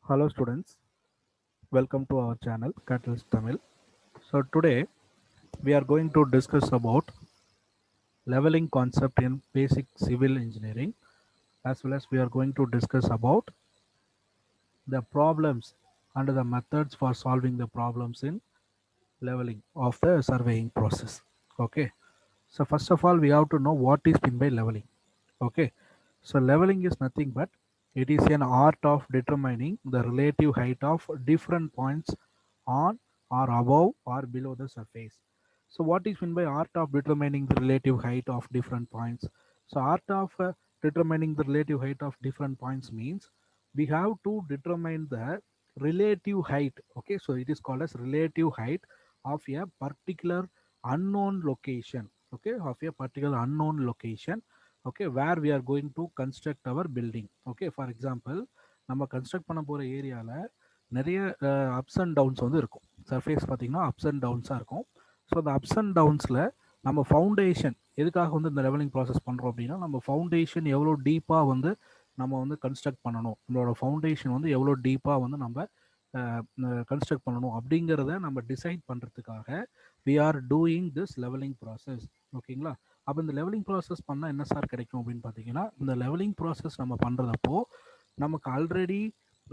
Hello students, welcome to our channel Catalyst Tamil. So today we are going to discuss about leveling concept in basic civil engineering, as well as we are going to discuss about the problems and the methods for solving the problems in leveling of the surveying process. Okay, so first of all we have to know what is meant by leveling. Okay, so leveling is nothing but it is an art of determining the relative height of different points on or above or below the surface. So what is meant by art of determining the relative height of different points? So art of determining the relative height of different points means we have to determine the relative height. Okay, so it is called as relative height of a particular unknown location. Okay, of a particular unknown location. Okay, where we are going to construct our building. Okay, for example, நம்ம construct பண்ண போகிற ஏரியாவில் நிறைய ups and downs வந்து இருக்கும். Surface பார்த்தீங்கன்னா ups and டவுன்ஸாக இருக்கும். So அந்த அப்ஸ் அண்ட் டவுன்ஸில் நம்ம ஃபவுண்டேஷன் எதுக்காக வந்து இந்த லெவலிங் ப்ராசஸ் பண்ணுறோம் அப்படின்னா, நம்ம ஃபவுண்டேஷன் எவ்வளோ டீப்பாக வந்து நம்ம வந்து கன்ஸ்ட்ரக்ட் பண்ணணும், நம்மளோட ஃபவுண்டேஷன் வந்து எவ்வளோ டீப்பாக வந்து நம்ம கன்ஸ்ட்ரக்ட் பண்ணணும் அப்படிங்கிறத நம்ம டிசைட் பண்ணுறதுக்காக we are doing this levelling process. ஓகேங்களா? அப்போ இந்த லெவலிங் ப்ராசஸ் பண்ணால் என்ன சார் கிடைக்கும் அப்படின்னு பார்த்தீங்கன்னா, இந்த லெவலிங் ப்ராசஸ் நம்ம பண்ணுறதப்போ நமக்கு ஆல்ரெடி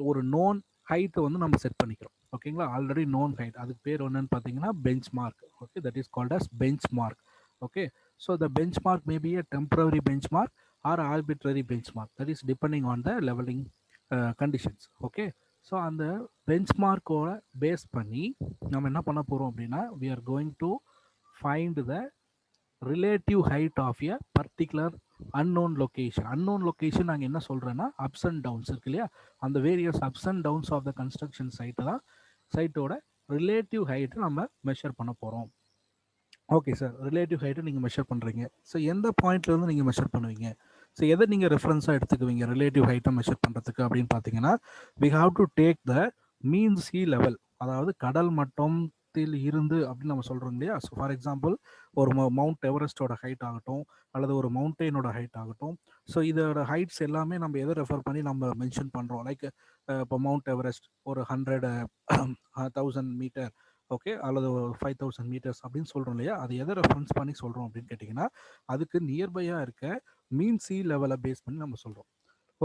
ஒரு நோன் ஹைட்டை வந்து நம்ம செட் பண்ணிக்கிறோம். ஓகேங்களா? ஆல்ரெடி நோன் ஹைட், அதுக்கு பேர் என்னன்னு பார்த்தீங்கன்னா bench mark. Okay, that is called as bench mark. Okay, so the bench mark may be a temporary benchmark or arbitrary benchmark, that is depending on the leveling conditions. Okay, so அந்த bench மார்க்கோட base பண்ணி நம்ம என்ன பண்ண போகிறோம் அப்படின்னா, we are going to find the relative height of a particular unknown location. unknown location நாங்கள் என்ன சொல்கிறேன்னா அப்ஸ் அண்ட் டவுன்ஸ் இருக்கு இல்லையா, அந்த various ups and downs of the construction site தான் சைட்டோட ரிலேட்டிவ் ஹைட்டை நம்ம மெஷர் பண்ண போகிறோம். ஓகே சார், ரிலேட்டிவ் ஹைட்டை நீங்கள் மெஷர் பண்ணுறீங்க. ஸோ எந்த பாயிண்ட்லேருந்து நீங்கள் மெஷர் பண்ணுவீங்க? ஸோ எதை நீங்கள் ரெஃபரன்ஸாக எடுத்துக்குவீங்க ரிலேட்டிவ் ஹைட்டை மெஷர் பண்ணுறதுக்கு அப்படின்னு பார்த்தீங்கன்னா, we have to take the mean sea level, அதாவது கடல் மட்டத்தில் இருந்து அப்படின்னு நம்ம சொல்கிறோம் இல்லையா. ஸோ ஃபார் எக்ஸாம்பிள், ஒரு மவுண்ட் எவரெஸ்டோட ஹைட் ஆகட்டும் அல்லது ஒரு மவுண்டெயினோட ஹைட் ஆகட்டும், ஸோ இதோட ஹைட்ஸ் எல்லாமே நம்ம எதை ரெஃபர் பண்ணி நம்ம மென்ஷன் பண்ணுறோம். லைக் இப்போ மவுண்ட் எவரெஸ்ட் ஒரு 100,000 மீட்டர், ஓகே, அல்லது ஒரு 5000 மீட்டர்ஸ் அப்படின்னு சொல்கிறோம் இல்லையா. அது எதை ரெஃபரன்ஸ் பண்ணி சொல்கிறோம் அப்படின்னு கேட்டிங்கன்னா, அதுக்கு நியர்பையாக இருக்க மீன் சி லெவலை பேஸ் பண்ணி நம்ம சொல்கிறோம்.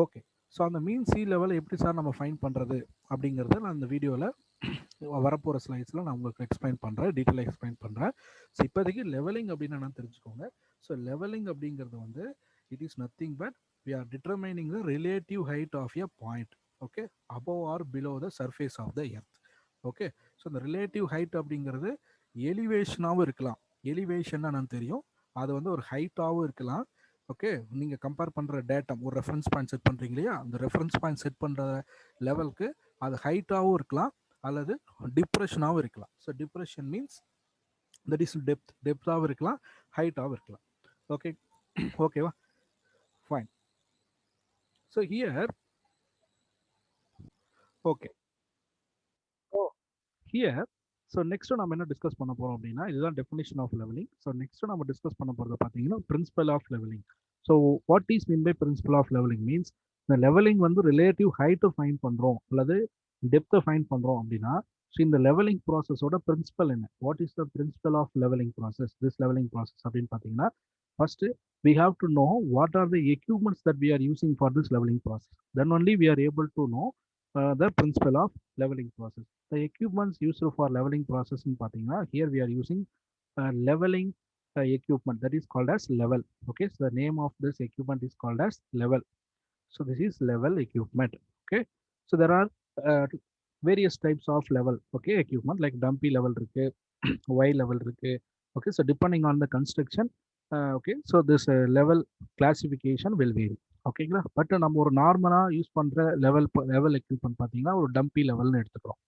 ஓகே, ஸோ அந்த மீன் சி லெவலை எப்படி சார் நம்ம ஃபைன் பண்ணுறது அப்படிங்கிறத நான் இந்த வீடியோவில் வரப்போகிற ஸ்லைட்ஸில் நான் உங்களுக்கு எக்ஸ்பிளைன் பண்ணுறேன், டீட்டெயிலாக எக்ஸ்பிளைன் பண்ணுறேன். ஸோ இப்போதைக்கு லெவலிங் அப்படின்னு என்னன்னு தெரிஞ்சுக்கோங்க. ஸோ லெவலிங் அப்படிங்கிறது வந்து it is nothing but we are determining the relative height of a point, okay, above or below the surface of the earth. Okay, so இந்த ரிலேட்டிவ் ஹைட் அப்படிங்கிறது எலிவேஷனாகவும் இருக்கலாம். எலிவேஷன் நான் தெரியும், அது வந்து ஒரு ஹைட்டாகவும் இருக்கலாம். ஓகே, நீங்கள் கம்பேர் பண்ணுற டேட்டம், ஒரு ரெஃபரன்ஸ் பாயிண்ட் செட் பண்ணுறீங்க இல்லையா, அந்த ரெஃபரன்ஸ் பாயிண்ட் செட் பண்ணுற லெவலுக்கு அது ஹைட்டாகவும் இருக்கலாம் அல்லது டிப்ரெஷனாகவும் இருக்கலாம். So depression means that is டெப்த்தாகவும் இருக்கலாம், ஹைட்டாகவும் இருக்கலாம். ஓகே, ஓகேவா, fine. So here, okay, here, so next நம்ம என்ன டிஸ்கஸ் பண்ண போகிறோம் அப்படின்னா, இதுதான் definition of leveling. So next நம்ம டிஸ்கஸ் பண்ண போகிறது பார்த்தீங்கன்னா principle of leveling. So what is mean by principle of leveling means, இந்த லெவலிங் வந்து ரிலேட்டிவ் ஹைட்டை ஃபைன் பண்ணுறோம் அல்லது டெப்த்தை ஃபைன் பண்ணுறோம் அப்படின்னா, ஸோ இந்த லெவலிங் ப்ராசஸோட பிரின்சிபல் என்ன, what is the principal of levelling process, this levelling process அப்படின்னு பார்த்தீங்கன்னா, first we have to know what are the equipments that we are using for this leveling process. Then only we are able to know the principle of leveling process. The equipments used for leveling process in பார்த்தீங்கன்னா, here we are using leveling equipment that is called as level. Okay, so the name of this equipment is called as level. So this is level equipment. Okay, so there are uh, various types of level, okay, equipment like dumpy level இருக்கு, Y level இருக்கு. Okay, so depending on the construction, okay, so this level classification will vary. ஓகேங்களா, but நம்ம ஒரு நார்மலாக use பண்ணுற level equipment பார்த்தீங்கன்னா ஒரு டம்பி லெவல்னு எடுத்துக்கிறோம்.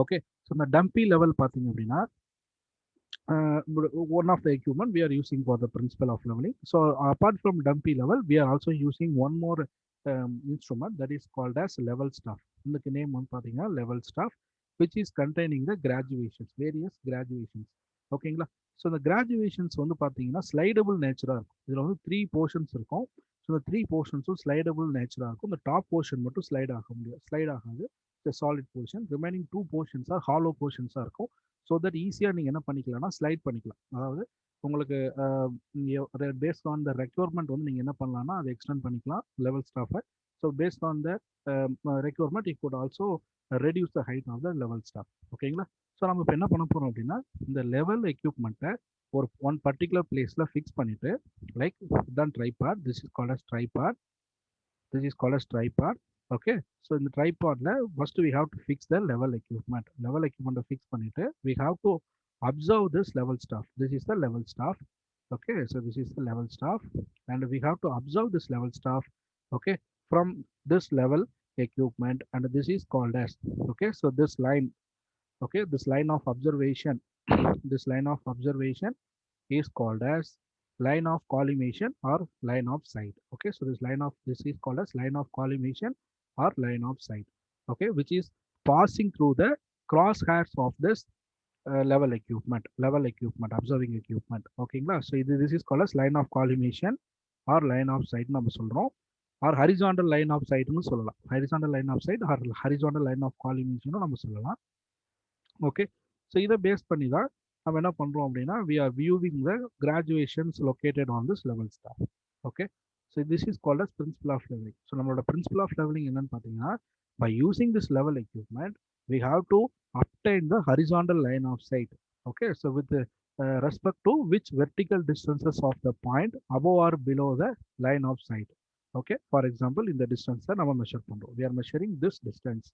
ஓகே, ஸோ இந்த டம்பி லெவல் பார்த்தீங்க அப்படின்னா, one of the equipment we are using for the principle of leveling. So apart from dumpy level, we are also using one more instrument that is called as level staff. The name one பார்த்தீங்கன்னா level staff, which is containing the graduations, various graduations. ஓகேங்களா, so இந்த graduations வந்து பார்த்தீங்கன்னா ஸ்லைடபிள் நேச்சராக இருக்கும். இதில் வந்து 3 portions இருக்கும். So இந்த 3 போர்ஷன்ஸும் ஸ்லைடபிள் நேச்சராக இருக்கும். இந்த டாப் போர்ஷன் மட்டும் ஸ்லைட் ஆக முடியாது, ஸ்லைட் ஆகாது. a solid portion, remaining 2 portions are hollow portions இருக்கும். So that ஈஸியாக நீங்கள் என்ன பண்ணிக்கலாம்னா ஸ்லைட் பண்ணிக்கலாம். அதாவது உங்களுக்கு பேஸ்ட் ஆன் த ரெக்யர்மெண்ட் வந்து நீங்கள் என்ன பண்ணலாம்னா அதை எக்ஸ்டெண்ட் பண்ணிக்கலாம் லெவல் ஸ்டாஃபை. So based on the requirement it could also reduce the height of the level staff. ஓகேங்களா? ஸோ நம்ம இப்போ என்ன பண்ண போகிறோம் அப்படின்னா இந்த லெவல் எக்யூப்மெண்ட்டை ஒரு ஒன் பர்டிகுலர் பிளேஸில் ஃபிக்ஸ் பண்ணிவிட்டு லைக் தான் tripod, this is called as tripod, this is called as tripod. Okay, so in the tripod first we have to fix the level equipment fix பண்ணிட்டு we have to observe this level staff. This is the level staff. Okay, so this is the level staff and we have to observe this level staff, okay, from this level equipment, and this is called as, okay, so this line, okay, this line of observation this line of observation is called as line of collimation or line of sight. Okay, so this is called as line of collimation or line of sight. Okay, which is passing through the crosshairs of this level equipment observing equipment. Okay, so this is called as line of collimation or line of sight நம்ம சொல்றோம், or horizontal line of sight னு சொல்லலாம். horizontal line of sight or horizontal line of collimation நம்ம சொல்லலாம். Okay, so இதை base பண்ணி தான் நம்ம என்ன பண்ணுறோம் அப்படின்னா we are viewing the graduations located on this level staff. Okay, so this is called as principle of leveling. So நம்மளோட principle of leveling என்னன்னு பார்த்தீங்கன்னா by using this level equipment we have to obtain the horizontal line of sight. Okay, so with respect to which vertical distances of the point above or below the line of sight. Okay, for example in the distance நம்ம measure பண்ணுறோம், we are measuring this distance,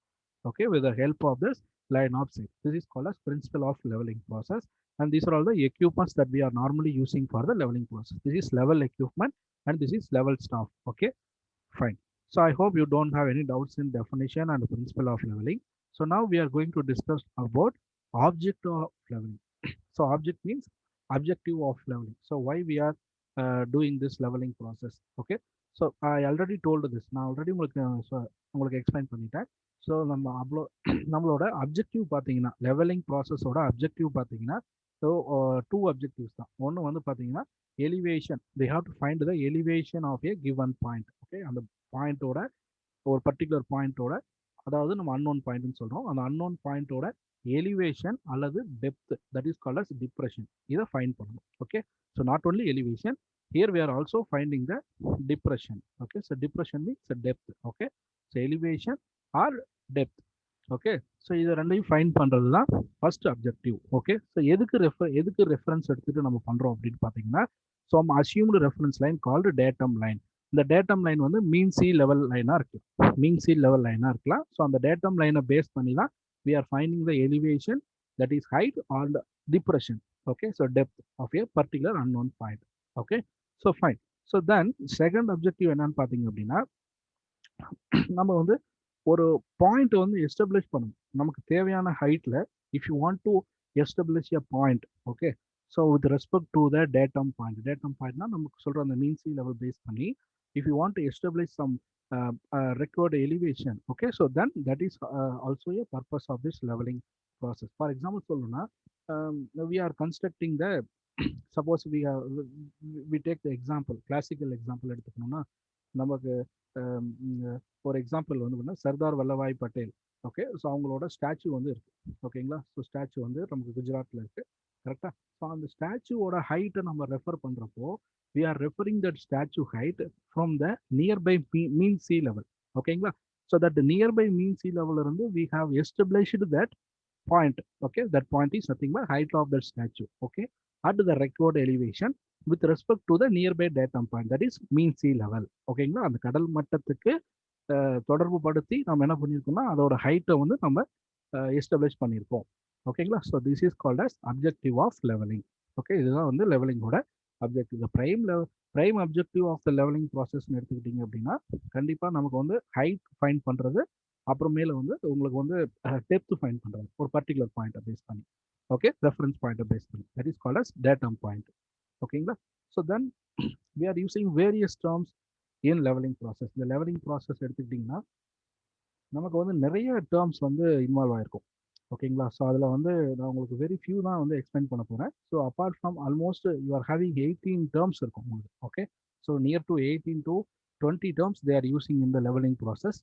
okay, with the help of this line of sight. This is called as principle of leveling process, and these are all the equipments that we are normally using for the leveling process. This is level equipment and this is level staff. Okay, fine. So I hope you don't have any doubts in definition and principle of leveling. So now we are going to discuss about object of leveling. So object means objective of leveling. So why we are doing this leveling process. Okay, so I already told this. நான் already உங்களுக்கு explain பண்ணிட்டேன். So நம்மளோட objective பார்த்தீங்கன்னா levelling ப்ராசஸோட objective பார்த்தீங்கன்னா so 2 objectives தான். ஒன்று வந்து பார்த்தீங்கன்னா elevation, they have to find the elevation of a given point. Okay, அந்த பாயிண்டோட ஒரு பர்டிகுலர் பாயிண்டோட, அதாவது நம்ம அன்னோன் பாயிண்ட்னு சொல்கிறோம், அந்த அன்னோன் பாயிண்டோட எலிவேஷன் அல்லது depth, that is called as depression, இதை ஃபைண்ட் பண்ணணும். Okay, so not only elevation, here we are also finding the depression. Okay, so depression means the depth. Okay, so elevation or depth. Okay, so இது ரெண்டையும் find பண்றது தான் first objective. Okay, so எதுக்கு reference எடுத்துட்டு நம்ம பண்றோம் அப்படின்னு பார்த்தீங்கன்னா, ஸோ நம்ம assumed reference line called datum line. இந்த டேட்டம் லைன் வந்து மீன் சி லெவல் லைனாக இருக்கலாம். ஸோ அந்த டேட்டம் லைனை பேஸ் பண்ணி தான் we are finding the elevation, that is height, or the depression. Okay, so depth of a particular unknown point. Okay, so fine. So then second objective என்னன்னு பார்த்தீங்க அப்படின்னா, நம்ம வந்து ஒரு பாயிண்ட் வந்து எஸ்டாப்ளிஷ் பண்ணணும் நமக்கு தேவையான ஹைட்ல. If you want to establish a point, okay, so with respect to the datum பாயிண்ட்னா நமக்கு சொல்ற அந்த மீன் சி லெவல் பேஸ் பண்ணி, if you want to establish some record elevation, okay, so then that is also a purpose of this leveling process. For example சொல்லணும்னா, we are constructing the suppose we take the example, classical example எடுத்துக்கணும்னா, நமக்கு ஒரு example வந்து Sardar Vallabhbhai Patel. Okay, so அவங்களோட statue வந்து இருக்கு. ஓகேங்களா, so statue வந்து நமக்கு குஜராத்தில் இருக்கு. கரெக்டா? ஸோ அந்த ஸ்டாச்சுவோட ஹைட்டை நம்ம ரெஃபர் பண்றப்போ we are referring that statue height from the nearby mean sea level. ஓகேங்களா, so that the nearby mean sea level இருந்து we have established that point. Okay, that point is nothing but height of that statue. Okay, at the record elevation with respect to the nearby datum point, that is mean sea level. ஓகேங்களா, அந்த கடல் மட்டத்துக்கு தொடர்பு படுத்தி நம்ம என்ன பண்ணியிருக்கோம்னா அதோட ஹைட்டை வந்து நம்ம எஸ்டாப்ளிஷ் பண்ணியிருக்கோம். ஓகேங்களா, so this is called as objective of leveling. Okay, இதுதான் வந்து லெவலிங்கோட objective. Prime objective of the leveling ப்ராசஸ்ன்னு எடுத்துக்கிட்டீங்க அப்படின்னா, கண்டிப்பாக நமக்கு வந்து ஹைட் ஃபைண்ட் பண்ணுறது, அப்புறமேல வந்து உங்களுக்கு வந்து டெப்த் ஃபைண்ட் பண்ணுறது ஒரு பர்டிகுலர் பாயிண்ட்டை பேஸ் பண்ணி. ஓகே, ரெஃபரன்ஸ் பாயிண்ட்டை பேஸ் பண்ணி, that is called as datum point. ஓகேங்களா, so then we are using various terms in leveling process. இந்த லெவலிங் ப்ராசஸ் எடுத்துக்கிட்டிங்கன்னா நமக்கு வந்து நிறைய டேர்ம்ஸ் வந்து இன்வால்வ் ஆயிருக்கும். ஓகேங்களா, ஸோ அதில் வந்து நான் உங்களுக்கு வெரி ஃபியூ தான் வந்து எக்ஸ்பிளைன் பண்ண போகிறேன். So apart from almost you are having 18 terms இருக்கும் உங்களுக்கு. Okay, so near to 18 to 20 terms they are using in the levelling process.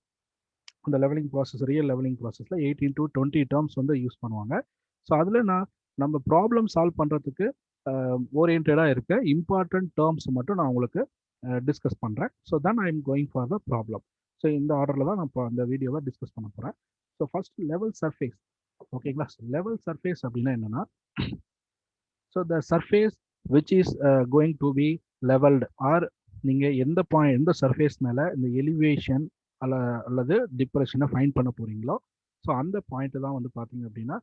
இந்த லெவலிங் ப்ராசஸ் ரியல் லெவலிங் ப்ராசஸில் 18 to 20 டேர்ம்ஸ் வந்து யூஸ் பண்ணுவாங்க. ஸோ அதில் நம்ம ப்ராப்ளம் சால்வ் பண்ணுறதுக்கு ஓரியன்டாக இருக்க இம்பார்ட்டன்ட் டேர்ம்ஸ் மட்டும் நான் உங்களுக்கு டிஸ்கஸ் பண்ணுறேன். So then I am going for the problem. So இந்த ஆர்டரில் தான் நான் இப்போ அந்த வீடியோவை டிஸ்கஸ் பண்ண போகிறேன். So first level surface. ஓகேங்களா? லெவல் சர்ஃபேஸ் அப்படின்னா என்னென்னா, so the surface which is going to be levelled, or நீங்கள் எந்த சர்ஃபேஸ் மேலே இந்த எலிவேஷன் அல்லது டிப்ரெஷனை ஃபைண்ட் பண்ண போகிறீங்களோ, ஸோ அந்த பாயிண்ட் தான் வந்து பார்த்தீங்க அப்படின்னா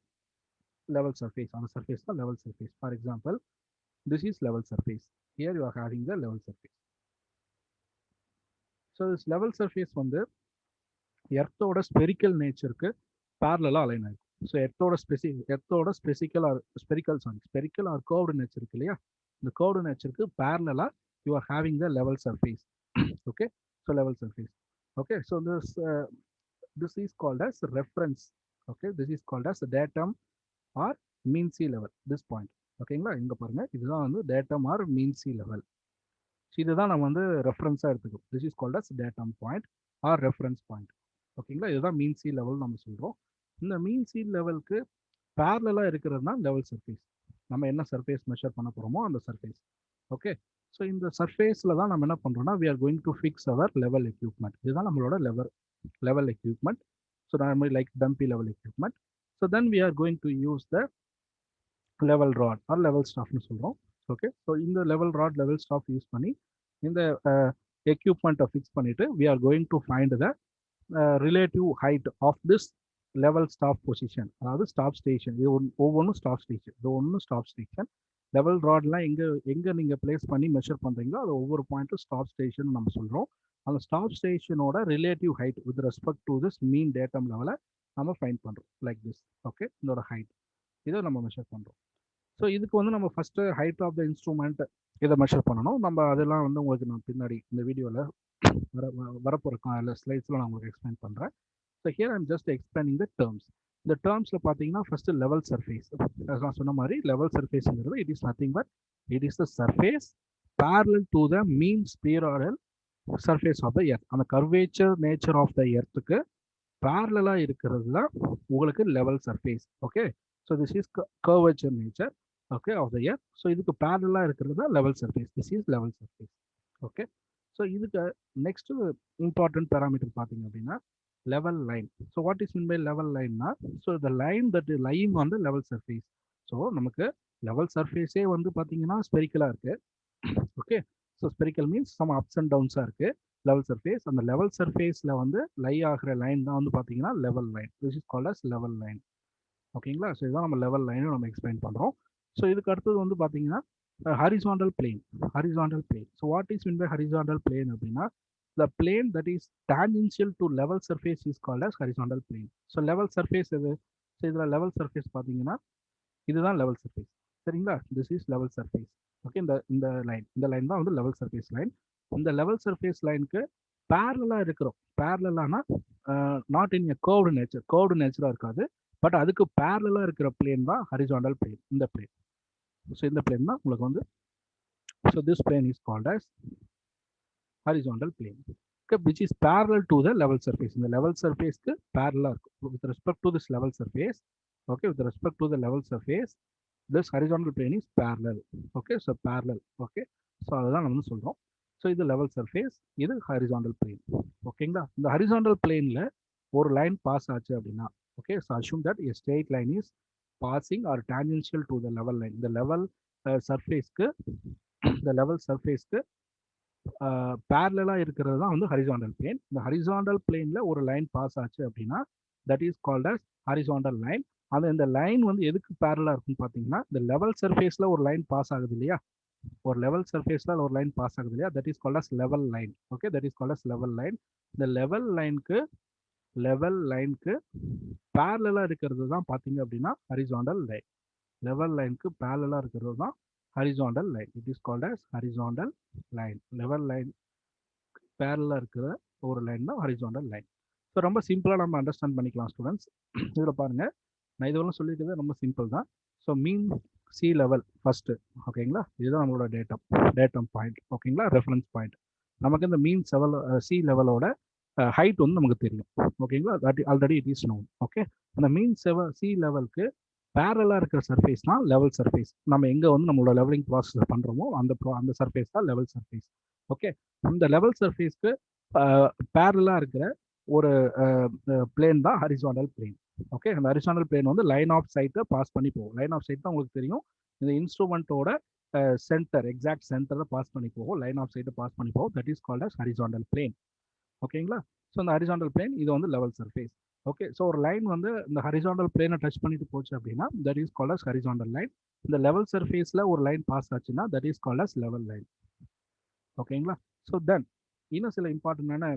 level surface. On the surface the level surface. For example, this is level surface. Here you are having the level surface. So this level surface வந்து எர்த்தோட ஸ்பெரிக்கல் நேச்சருக்கு பேரலா அலைன் ஆகும். ஸோ எர்த்தோட ஸ்பெரிக்கல் ஆர் கர்வ்டு நேச்சர் இருக்கு இல்லையா, இந்த curved நேச்சருக்கு பேரலா you are having the level surface. Okay, so level surface. Okay, so this is called as reference. Okay, this is called as datum or mean sea level. This point. ஓகேங்களா, இங்க பாருங்க, இதுதான் வந்து datum or mean sea level. இதுதான் நம்ம வந்து ரெஃபரன்ஸா எடுத்துக்கோம். this is called as datum point or reference point. ஓகேங்களா, இதுதான் மீன் சி லெவல் நம்ம சொல்றோம். இந்த மீன் சி லெவலுக்கு பேரலா இருக்கிறது தான் லெவல் சர்ஃபேஸ். நம்ம என்ன சர்ஃபேஸ் மெஷர் பண்ண போறோமோ அந்த சர்ஃபேஸ். ஓகே, ஸோ இந்த சர்ஃபேஸ்ல தான் நம்ம என்ன பண்றோம்னா we are going to fix our level equipment. இதுதான் நம்மளோட level equipment. So normally like dumpy level equipment. So then we are going to use the level rod or level staff னு சொல்றோம். Okay, so இந்த level rod level staff use பண்ணி இந்த எக்யூப்மெண்ட்டை fix பண்ணிட்டு we are going to find the relative height of this level stop position. அதாவது stop station. இது ஒவ்வொன்றும் stop station. இது ஒன்றும் ஸ்டாப் ஸ்டேஷன். லெவல் ராட்லாம் எங்கே நீங்கள் பிளேஸ் பண்ணி மெஷர் பண்ணுறீங்களோ அது ஒவ்வொரு பாயிண்ட்டும் ஸ்டாப் ஸ்டேஷன் நம்ம சொல்கிறோம். அந்த ஸ்டாப் ஸ்டேஷனோட relative height with respect to this mean datum லெவலை நம்ம ஃபைண்ட் பண்ணுறோம் லைக் திஸ். ஓகே, இதோட ஹைட் இதை நம்ம மெஷர் பண்ணுறோம். ஸோ இதுக்கு வந்து நம்ம first height of the instrument இதை மெஷர் பண்ணணும். நம்ம அதெல்லாம் வந்து உங்களுக்கு நான் பின்னாடி இந்த வீடியோவில் வரப்போகிற ஸ்லைட்ஸில் நான் உங்களுக்கு எக்ஸ்பிளைன் பண்ணுறேன். So here I'm just explaining the terms. இந்த டேர்ம்ஸில் பார்த்தீங்கன்னா ஃபஸ்ட்டு லெவல் சர்ஃபேஸ். நான் சொன்ன மாதிரி லெவல் சர்ஃபேஸுங்கிறது it is nothing but it is the surface parallel to the mean spheroidal surface of the earth. அந்த கர்வேச்சர் நேச்சர் ஆஃப் த எர்த்துக்கு பேரலாக இருக்கிறது தான் உங்களுக்கு level surface. Okay, so this is curvature nature okay of the earth. So இதுக்கு பேரலாக இருக்கிறது தான் level surface. This is level surface. Okay, so இதுக்கு நெக்ஸ்ட் இம்பார்ட்டன்ட் பேராமீட்டர் பார்த்தீங்க அப்படின்னா level line. So what is mean by level லைன்னா, so the line that is lying on the level surface. So நமக்கு level சர்ஃபேஸே வந்து பார்த்தீங்கன்னா ஸ்பெரிக்கலாக இருக்கு. Okay, so spherical means some ups and டவுன்ஸாக இருக்கு லெவல் சர்ஃபேஸ். அந்த லெவல் சர்ஃபேஸில் வந்து லை ஆகிற லைன் தான் வந்து பார்த்தீங்கன்னா level line. This is called as level line. ஓகேங்களா, ஸோ இதுதான் நம்ம லெவல் லைனும் நம்ம எக்ஸ்பிளைன் பண்ணுறோம். ஸோ இதுக்கு அடுத்தது வந்து பார்த்தீங்கன்னா horizontal plane. Horizontal plane. So what is mean by horizontal plane அப்படின்னா, the plane that is tangential to level surface is called as horizontal plane. So level surface எது? ஸோ இதில் லெவல் சர்ஃபேஸ் பார்த்தீங்கன்னா இதுதான் level surface. சரிங்களா, this is level surface. Okay, இந்த line தான் வந்து level surface line. இந்த லெவல் சர்ஃபேஸ் லைனுக்கு பேரலாக இருக்கிறோம். பேரலானா நாட் இன் எ கர்வ்டு நேச்சராக இருக்காது, பட் அதுக்கு பேரலாக இருக்கிற பிளேன் தான் ஹரிசாண்டல் பிளேன். இந்த பிளேன். ஸோ இந்த பிளேன் தான் உங்களுக்கு வந்து, so this plane is called as horizontal plane, okay, which is parallel to the level surface. இந்த level surface க்கு parallel இருக்கும் with respect to this level surface. Okay, with respect to the level surface this horizontal plane is parallel. Okay, so parallel. Okay, so அதுதான் நம்ம சொல்றோம். So இது level surface, இது horizontal plane. ஓகேங்களா, இந்த ஹரிசாண்டல் பிளேன்ல ஒரு லைன் பாஸ் ஆச்சு அப்படின்னா, okay, so assume that a straight line is passing or tangential to the level line. இந்த லெவல் சர்ஃபேஸ்க்கு பேரலாக இருக்கிறது தான் வந்து ஹரிசாண்டல் பிளேன். இந்த ஹரிசாண்டல் பிளேன்ல ஒரு லைன் பாஸ் ஆச்சு அப்படின்னா that is called as horizontal line. அது இந்த லைன் வந்து எதுக்கு பேரலாக இருக்குன்னு பார்த்தீங்கன்னா, இந்த லெவல் சர்ஃபேஸ்ல ஒரு லைன் பாஸ் ஆகுது இல்லையா, ஒரு லெவல் சர்ஃபேஸ்ல ஒரு லைன் பாஸ் ஆகுது இல்லையா, that is called as level line. Okay, that is called as level line. இந்த லெவல் லைனுக்கு பேரலாக இருக்கிறது தான் பார்த்தீங்க அப்படின்னா ஹரிசாண்டல் லைன். லெவல் லைனுக்கு பேரலாக இருக்கிறது தான் horizontal line. It is called as horizontal line. level line parallel இருக்கிற ஒரு லைன் தான் horizontal line. ஸோ ரொம்ப சிம்பிளாக நம்ம அண்டர்ஸ்டாண்ட் பண்ணிக்கலாம் ஸ்டூடெண்ட்ஸ். இதில் பாருங்க, நான் இதுவரை சொல்லியிருக்கிறது ரொம்ப சிம்பிள் தான். ஸோ மீன் சி லெவல் ஃபர்ஸ்ட். ஓகேங்களா, இதுதான் நம்மளோட டேட்டம் பாயிண்ட். ஓகேங்களா, ரெஃபரன்ஸ் பாயிண்ட். நமக்கு இந்த மீன் சி லெவலோட ஹைட் வந்து நமக்கு தெரியும். ஓகேங்களா, that already it is known. Okay, அந்த மீன் சி லெவலுக்கு பேரலாக இருக்கிற சர்ஃபேஸ் தான் லெவல் சர்ஃபேஸ். நம்ம எங்கே வந்து நம்மளோட லெவலிங் ப்ராசஸ் பண்ணுறோமோ அந்த சர்ஃபேஸ் தான் லெவல் சர்ஃபேஸ். ஓகே, அந்த லெவல் சர்ஃபேஸ்க்கு பேரலாக இருக்கிற ஒரு பிளேன் தான் ஹரிசாண்டல் பிளேன். ஓகே, அந்த ஹரிசாண்டல் பிளேன் வந்து லைன் ஆஃப் சைட்டை பாஸ் பண்ணி போகும். லைன் ஆஃப் சைட் தான் உங்களுக்கு தெரியும், இந்த இன்ஸ்ட்ருமெண்ட்டோட சென்டர், எக்ஸாக்ட் சென்டரை பாஸ் பண்ணி போகும், லைன் ஆஃப் சைட்டை பாஸ் பண்ணி போகும். That is called as horizontal plane. ஓகேங்களா, ஸோ இந்த ஹரிசாண்டல் பிளேன் இது வந்து லெவல் சர்ஃபேஸ். ஓகே, ஸோ ஒரு லைன் வந்து இந்த ஹரிசாண்டல் பிளேனை டச் பண்ணிட்டு போச்சு அப்படின்னா that is called as horizontal line. இந்த லெவல் சர்ஃபேஸில் ஒரு லைன் பாஸ் ஆச்சுன்னா that is called as level line. ஓகேங்களா, ஸோ தென் இன்னும் சில இம்பார்ட்டண்டான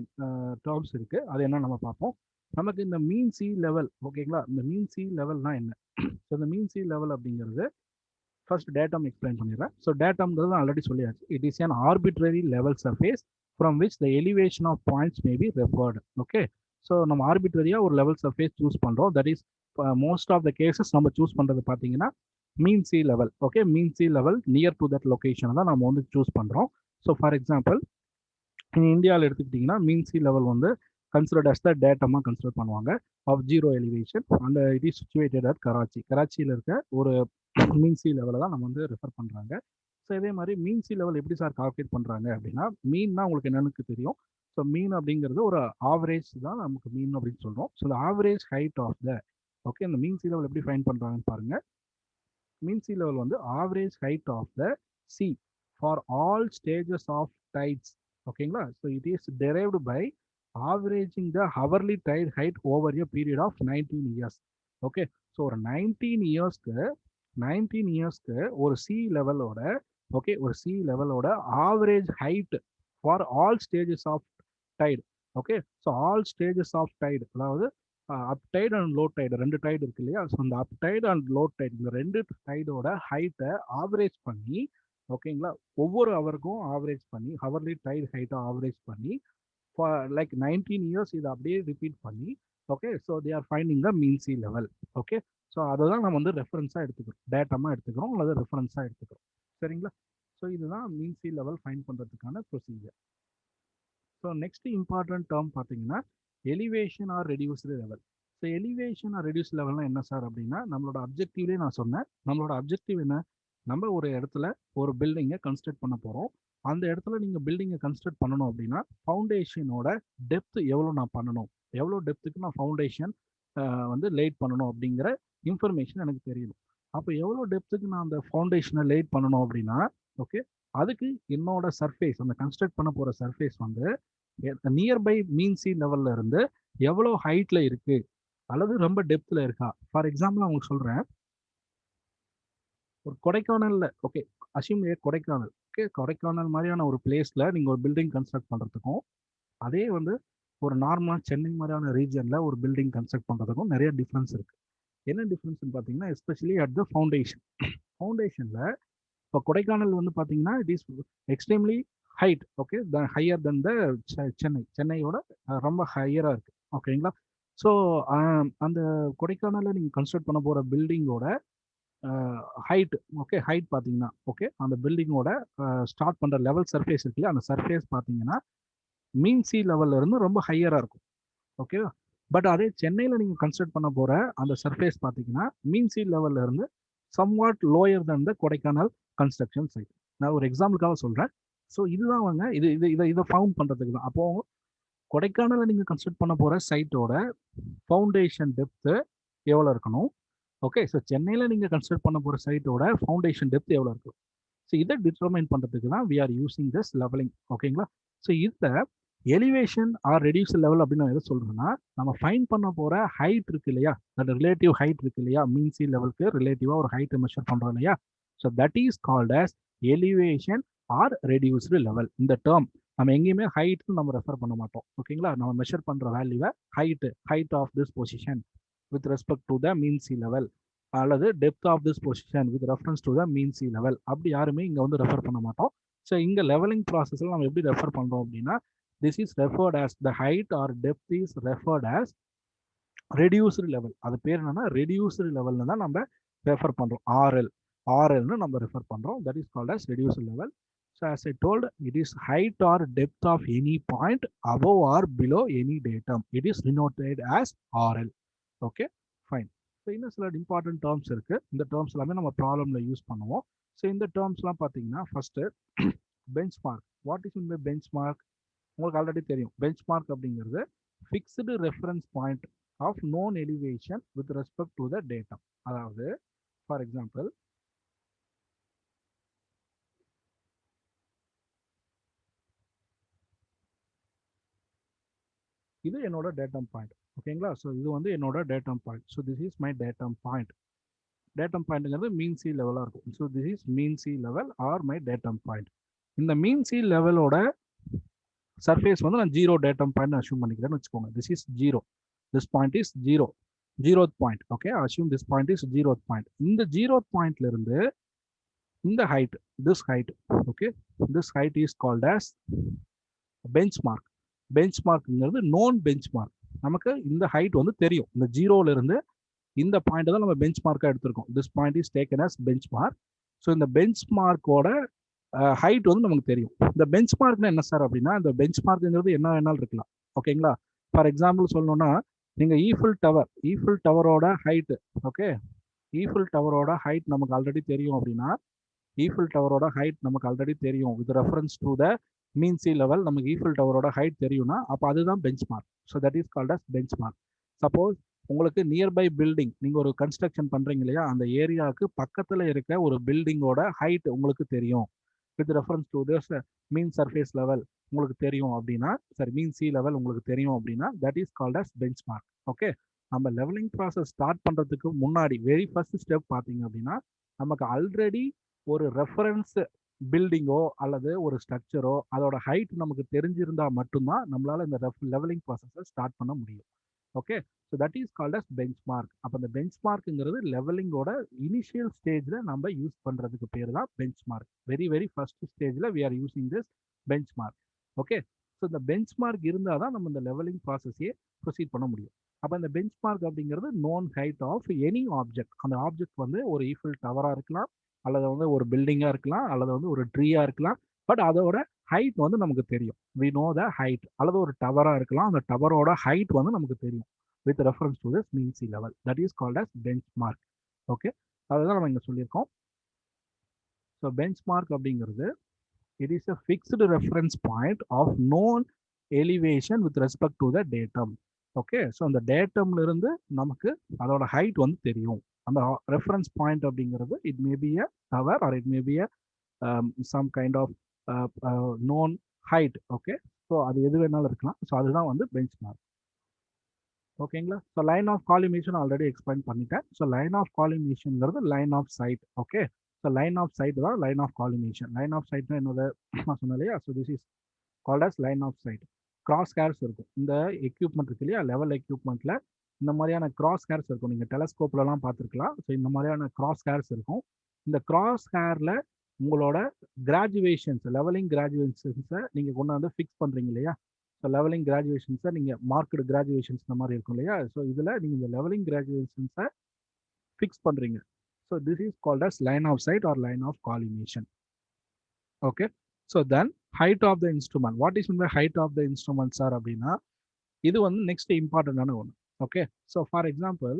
டேர்ம்ஸ் இருக்கு, அது என்ன நம்ம பார்ப்போம். நமக்கு இந்த மீன் சி லெவல், ஓகேங்களா, இந்த மீன் சி லெவல்னா என்ன? ஸோ இந்த மீன் சி லெவல் அப்படிங்கிறது ஃபர்ஸ்ட் டேட்டம் எக்ஸ்பிளைன் பண்ணிடுறேன். ஸோ டேட்டம்ங்கிறது ஆல்ரெடி சொல்லியாச்சு, it is an arbitrary level surface from which the elevation of points may be referred. Okay, so நம்ம ஆர்பிட்ரரியாக ஒரு லெவல் சர்ஃபேஸ் சூஸ் பண்ணுறோம். That is most of the cases நம்ம choose பண்ணுறது பார்த்தீங்கன்னா mean sea level. Okay, mean sea level near to that location தான் நம்ம வந்து சூஸ் பண்ணுறோம். ஸோ ஃபார் எக்ஸாம்பிள் இந்தியாவில் எடுத்துக்கிட்டிங்கன்னா மீன் சி லெவல் வந்து கன்சிடர்ட் அஸ் த டேட்டமாக கன்சிடர் பண்ணுவாங்க of zero elevation and it is situated at Karachi. கராச்சியில் இருக்க ஒரு மீன் சி லெவலை தான் நம்ம வந்து ரெஃபர் பண்ணுறாங்க. ஸோ இதே மாதிரி மீன் சி லெவல் எப்படி சார் கால்குலேட் பண்ணுறாங்க அப்படின்னா, மீன்னா உங்களுக்கு என்னன்னு தெரியும். ஸோ மீன் அப்படிங்கிறது ஒரு ஆவரேஜ் தான் நமக்கு மீன் அப்படின்னு சொல்கிறோம். ஸோ இந்த average height of the, okay, இந்த மீன் சி லெவல் எப்படி ஃபைன் பண்ணுறாங்கன்னு பாருங்க. மீன் சி லெவல் வந்து average height of the sea for all stages of tides. ஓகேங்களா, so it is derived by averaging the hourly tide height over a period of 19 years. Okay, so ஒரு 19 இயர்ஸ்க்கு ஒரு sea லெவலோட, okay, ஒரு sea லெவலோட average height for all stages of tide. Okay, so all stages of tight, அதாவது அப் tight and low Tide, ரெண்டு Tide இருக்கு இல்லையா, ஸோ அந்த அப் டைடு அண்ட் லோ டைட் இந்த ரெண்டு டைடோட ஹைட்டை ஆவரேஜ் பண்ணி, ஓகேங்களா, ஒவ்வொரு ஹவருக்கும் ஆவரேஜ் பண்ணி ஹவர்லி டைட் ஹைட்டை ஆவரேஜ் பண்ணி லைக் 19 இயர்ஸ் இதை அப்படியே ரிப்பீட் பண்ணி, okay, so they are finding the mean sea level. Okay, so அதை தான் நம்ம வந்து ரெஃபரன்ஸாக எடுத்துக்கிறோம், டேட்டமாக எடுத்துக்கிறோம் அல்லது ரெஃபரன்ஸாக எடுத்துக்கிறோம். சரிங்களா, ஸோ இதுதான் மீன் சி லெவல் ஃபைண்ட் பண்ணுறதுக்கான procedure. So next important term பார்த்தீங்கன்னா elevation or reduced level. So elevation or reduce லெவல்னா என்ன சார் அப்படின்னா, நம்மளோட அப்ஜெக்டிவ்லேயே நான் சொன்னேன், நம்மளோட அப்ஜெக்டிவ் என்ன, நம்ம ஒரு இடத்துல ஒரு பில்டிங்கை கன்ஸ்ட்ரக்ட் பண்ண போகிறோம். அந்த இடத்துல நீங்கள் பில்டிங்கை கன்ஸ்ட்ரக்ட் பண்ணணும் அப்படின்னா ஃபவுண்டேஷனோட டெப்த் எவ்வளோ நான் பண்ணணும், எவ்வளோ டெப்த்துக்கு நான் ஃபவுண்டேஷன் வந்து லேட் பண்ணணும் அப்படிங்கிற இன்ஃபர்மேஷன் எனக்கு தெரியணும். அப்போ எவ்வளோ டெப்த்துக்கு நான் அந்த ஃபவுண்டேஷனை லேட் பண்ணணும் அப்படின்னா, ஓகே, அதுக்கு என்னோட சர்ஃபேஸ், அந்த கன்ஸ்ட்ரக்ட் பண்ண போகிற சர்ஃபேஸ் வந்து நியர்பை மீன் சி லெவல்ல இருந்து எவ்வளோ ஹைட்ல இருக்கு அல்லது ரொம்ப டெப்த்ல இருக்கா. ஃபார் எக்ஸாம்பிள் உங்களுக்கு சொல்றேன், ஒரு கொடைக்கானல்ல, okay, assume Kodaikanal, okay, Kodaikanal மாதிரியான ஒரு பிளேஸ்ல நீங்க ஒரு பில்டிங் கன்ஸ்ட்ரக்ட் பண்றதுக்கும் அதே வந்து ஒரு நார்மலா சென்னை மாதிரியான ரீஜன்ல ஒரு பில்டிங் கன்ஸ்ட்ரக்ட் பண்றதுக்கும் நிறைய டிஃப்ரென்ஸ் இருக்கு. என்ன டிஃப்ரென்ஸ்னு பார்த்தீங்கன்னா, எஸ்பெஷலி அட் த ஃபவுண்டேஷன்ல இப்போ கொடைக்கானல் வந்து பார்த்தீங்கன்னா it is extremely height, okay, higher than the சென்னையோட ரொம்ப ஹையராக இருக்குது. ஓகேங்களா, ஸோ அந்த கொடைக்கானலில் நீங்கள் கன்ஸ்ட்ரக்ட் பண்ண போகிற பில்டிங்கோட ஹைட், ஓகே, ஹைட் பார்த்தீங்கன்னா, ஓகே, அந்த பில்டிங்கோட ஸ்டார்ட் பண்ணுற லெவல் சர்ஃபேஸ் இருக்கு, அந்த சர்ஃபேஸ் பார்த்தீங்கன்னா மீன் சி லெவல்ல இருந்து ரொம்ப ஹையராக இருக்கும். ஓகேவா, பட் அதே சென்னையில் நீங்கள் கன்ஸ்ட்ரக்ட் பண்ண போகிற அந்த சர்ஃபேஸ் பார்த்தீங்கன்னா மீன் சி லெவல்ல இருந்து சம்வாட் லோயர் தன் த கொடைக்கானல் கன்ஸ்ட்ரக்ஷன் சைட். நான் ஒரு எக்ஸாம்பிளுக்காக சொல்கிறேன். ஸோ இதுதான் வாங்க, இதை ஃபவுண்ட் பண்ணுறதுக்கு தான். அப்போ கொடைக்கானலில் நீங்கள் கன்ஸ்ட்ரக்ட் பண்ண போகிற சைட்டோட ஃபவுண்டேஷன் டெப்த்து எவ்வளோ இருக்கணும், ஓகே, ஸோ சென்னையில் நீங்கள் கன்ஸ்ட்ரக்ட் பண்ண போகிற சைட்டோட ஃபவுண்டேஷன் டெப்த் எவ்வளோ இருக்கும். ஸோ இதை டிட்டர்மைன் பண்ணுறதுக்கு தான் we are using this levelling. ஓகேங்களா, ஸோ இதை எலிவேஷன் ஆர் ரெடியூஸ் லெவல் அப்படின்னு நான் எதை சொல்கிறேன்னா, நம்ம ஃபைன் பண்ண போகிற ஹைட் இருக்கு இல்லையா, தட் ரிலேட்டிவ் ஹைட் இருக்கு இல்லையா, மீன் சி லெவலுக்கு ரிலேட்டிவாக ஒரு ஹைட்டை மெஷர் பண்ணுறோம் இல்லையா, so that is called as elevation or reduced level. இந்த டேர்ம் நம்ம எங்கேயுமே ஹைட்னு நம்ம ரெஃபர் பண்ண மாட்டோம். ஓகேங்களா, நம்ம மெஷர் பண்ணுற வேல்யூவை height of this position with respect to the mean sea level அல்லது depth of this position with reference to the mean sea level, அப்படி யாருமே இங்கே வந்து ரெஃபர் பண்ண மாட்டோம். ஸோ இங்கே லெவலிங் ப்ராசஸில் நம்ம எப்படி ரெஃபர் பண்ணுறோம் அப்படின்னா, this is referred as the height or depth is referred as reduced level. அது பேர் என்னன்னா reduced level தான் நம்ம ரெஃபர் பண்றோம். RL னு நம்ம ரெஃபர் பண்றோம். that is called as reduced level. So as I told, it is height or depth of any point above or below any datum. It is denoted as RL. Okay, fine. So இன்னும் சில important terms இருக்கு. இந்த terms எல்லாமே நம்ம ப்ராப்ளம்ல use பண்ணுவோம். So இந்த டேர்ம்ஸ்லாம் பார்த்தீங்கன்னா first bench mark. What is இந்த பெஞ்ச் மார்க்? உங்களுக்கு ஆல்ரெடி தெரியும். பெஞ்ச் மார்க் அப்படிங்கிறது fixed reference point of known elevation with respect to the datum. அதாவது ஃபார் எக்ஸாம்பிள், இது என்னோட டேட்டம் பாயிண்ட். ஓகேங்களா? ஸோ இது வந்து என்னோட datum point. So this is my datum point. Datum பாயிண்ட்ங்கிறது மீன் சி லெவலாக இருக்கும். So this is mean sea level or my datum point. இந்த மீன் சி லெவலோட சர்ஃபேஸ் வந்து நான் ஜீரோ டேட்டம் பாயிண்ட் அஷ்யூம் பண்ணிக்கிறேன்னு வச்சுக்கோங்க. This is zero. This point is zero. Zeroth point. Okay, assume this point is zeroth point. இந்த zeroth பாயிண்ட்ல இருந்து இந்த height, this height, okay, this height is called as bench mark. Bench மார்க்ங்கிறது known bench mark. நமக்கு இந்த height வந்து தெரியும். இந்த ஜீரோல இருந்து இந்த பாயிண்ட் தான் நம்ம பெஞ்ச் மார்க்காக எடுத்திருக்கோம். This point is taken as bench mark. So இந்த பெஞ்ச் மார்க்கோட ஹைட் வந்து நமக்கு தெரியும். இந்த பெஞ்ச் மார்க்னா என்ன சார் அப்படின்னா, இந்த பெஞ்ச் மார்க்ங்கிறது என்ன வேணாலும் இருக்கலாம். ஓகேங்களா? ஃபார் எக்ஸாம்பிள் சொல்லணும்னா, நீங்கள் ஈஃபில் டவரோட ஹைட்டு, ஓகே, ஈஃபில் டவரோட ஹைட் நமக்கு ஆல்ரெடி தெரியும் அப்படின்னா, ஈஃபில் டவரோட ஹைட் நமக்கு ஆல்ரெடி தெரியும் with reference to the mean sea level. நமக்கு ஈஃபில் டவரோட ஹைட் தெரியும்னா அப்போ அதுதான் bench mark. So that is called as bench mark. Suppose உங்களுக்கு நியர்பை பில்டிங், நீங்கள் ஒரு கன்ஸ்ட்ரக்ஷன் பண்ணுறீங்க இல்லையா, அந்த ஏரியாவுக்கு பக்கத்தில் இருக்க ஒரு பில்டிங்கோட ஹைட் உங்களுக்கு தெரியும் with reference to this mean surface level உங்களுக்கு தெரியும் அப்படின்னா, சாரி, மீன் சி லெவல் உங்களுக்கு தெரியும் அப்படின்னா, that is called as bench mark. Okay, நம்ம லெவலிங் ப்ராசஸ் ஸ்டார்ட் பண்ணுறதுக்கு முன்னாடி வெரி ஃபர்ஸ்ட் ஸ்டெப் பார்த்தீங்க அப்படின்னா, நமக்கு ஆல்ரெடி ஒரு ரெஃபரன்ஸ் பில்டிங்கோ அல்லது ஒரு ஸ்ட்ரக்சரோ அதோட ஹைட் நமக்கு தெரிஞ்சிருந்தா மட்டும்தான் நம்மளால இந்த லெவலிங் ப்ராசஸை ஸ்டார்ட் பண்ண முடியும். Okay, so that is called as bench mark. அப்போ இந்த பெஞ்ச் மார்க்குங்கிறது லெவலிங்கோட இனிஷியல் ஸ்டேஜில் நம்ம யூஸ் பண்ணுறதுக்கு பேர் தான் பெஞ்ச் மார்க். வெரி ஃபர்ஸ்ட் ஸ்டேஜில் we are using this bench mark. Okay, so இந்த பெஞ்ச் மார்க் இருந்தால் தான் நம்ம இந்த லெவலிங் ப்ராசஸையே ப்ரொசீட் பண்ண முடியும். அப்போ இந்த பெஞ்ச் மார்க் அப்படிங்கிறது known height of any object. அந்த ஆப்ஜெக்ட் வந்து ஒரு ஈஃபில் டவராக இருக்கலாம், அல்லது வந்து ஒரு பில்டிங்காக இருக்கலாம், அல்லது வந்து ஒரு ட்ரீயாக இருக்கலாம். பட் அதோட ஹைட் வந்து நமக்கு தெரியும். We know the height. அல்லது ஒரு டவராக இருக்கலாம், அந்த டவரோட ஹைட் வந்து நமக்கு தெரியும் with reference to this mean sea level. That is called as bench mark. Okay, அதுதான் நம்ம இங்கே சொல்லியிருக்கோம். ஸோ பெஞ்ச் மார்க் அப்படிங்கிறது it is a fixed reference point of known elevation with respect to the datum. Okay, so அந்த டேட்டம்ல இருந்து நமக்கு அதோட ஹைட் வந்து தெரியும். அந்த ரெஃபரன்ஸ் பாயிண்ட் அப்படிங்கிறது it may be a tower or it may be a some kind of known height. Okay, so அது எது வேணாலும் இருக்கலாம். ஸோ அதுதான் வந்து பெஞ்ச் மார்க். ஓகேங்களா? So line of collimation already explain பண்ணிட்டேன். ஸோ லைன் ஆஃப் காலிமேஷன்ங்கிறது line of sight. Okay, so line of sight தான் line of collimation. Line of சைட்னா என்னோட நான் சொன்னேன் இல்லையா, so this is called as line of sight. Cross hairs இருக்கும் இந்த equipment இருக்கு இல்லையா, லெவல் எக்யூப்மெண்ட்ல இந்த மாதிரியான கிராஸ் ஹேர்ஸ் இருக்கும். நீங்கள் டெலஸ்கோப்லலாம் பார்த்துருக்கலாம். ஸோ இந்த மாதிரியான கிராஸ் ஹேர்ஸ் இருக்கும். இந்த கிராஸ் ஹேரில் உங்களோட கிராஜுவேஷன்ஸ், லெவலிங் கிராஜுவேஷன்ஸை நீங்கள் கொண்டு வந்து ஃபிக்ஸ் பண்ணுறீங்க இல்லையா. ஸோ லெவலிங் கிராஜுவேஷன்ஸை நீங்கள் மார்க்கெட் கிராஜுவேஷன்ஸ் இந்த மாதிரி இருக்கும் இல்லையா. ஸோ இதில் நீங்கள் இந்த லெவலிங் கிராஜுவேஷன்ஸை ஃபிக்ஸ் பண்ணுறீங்க. So this is called as line of sight or line of collimation. Okay, so then height of the instrument. What is இந்த height of the instrument sir அப்படின்னா, இது வந்து நெக்ஸ்ட் இம்பார்ட்டண்டான ஒன்று. ஓகே, ஸோ ஃபார் எக்ஸாம்பிள்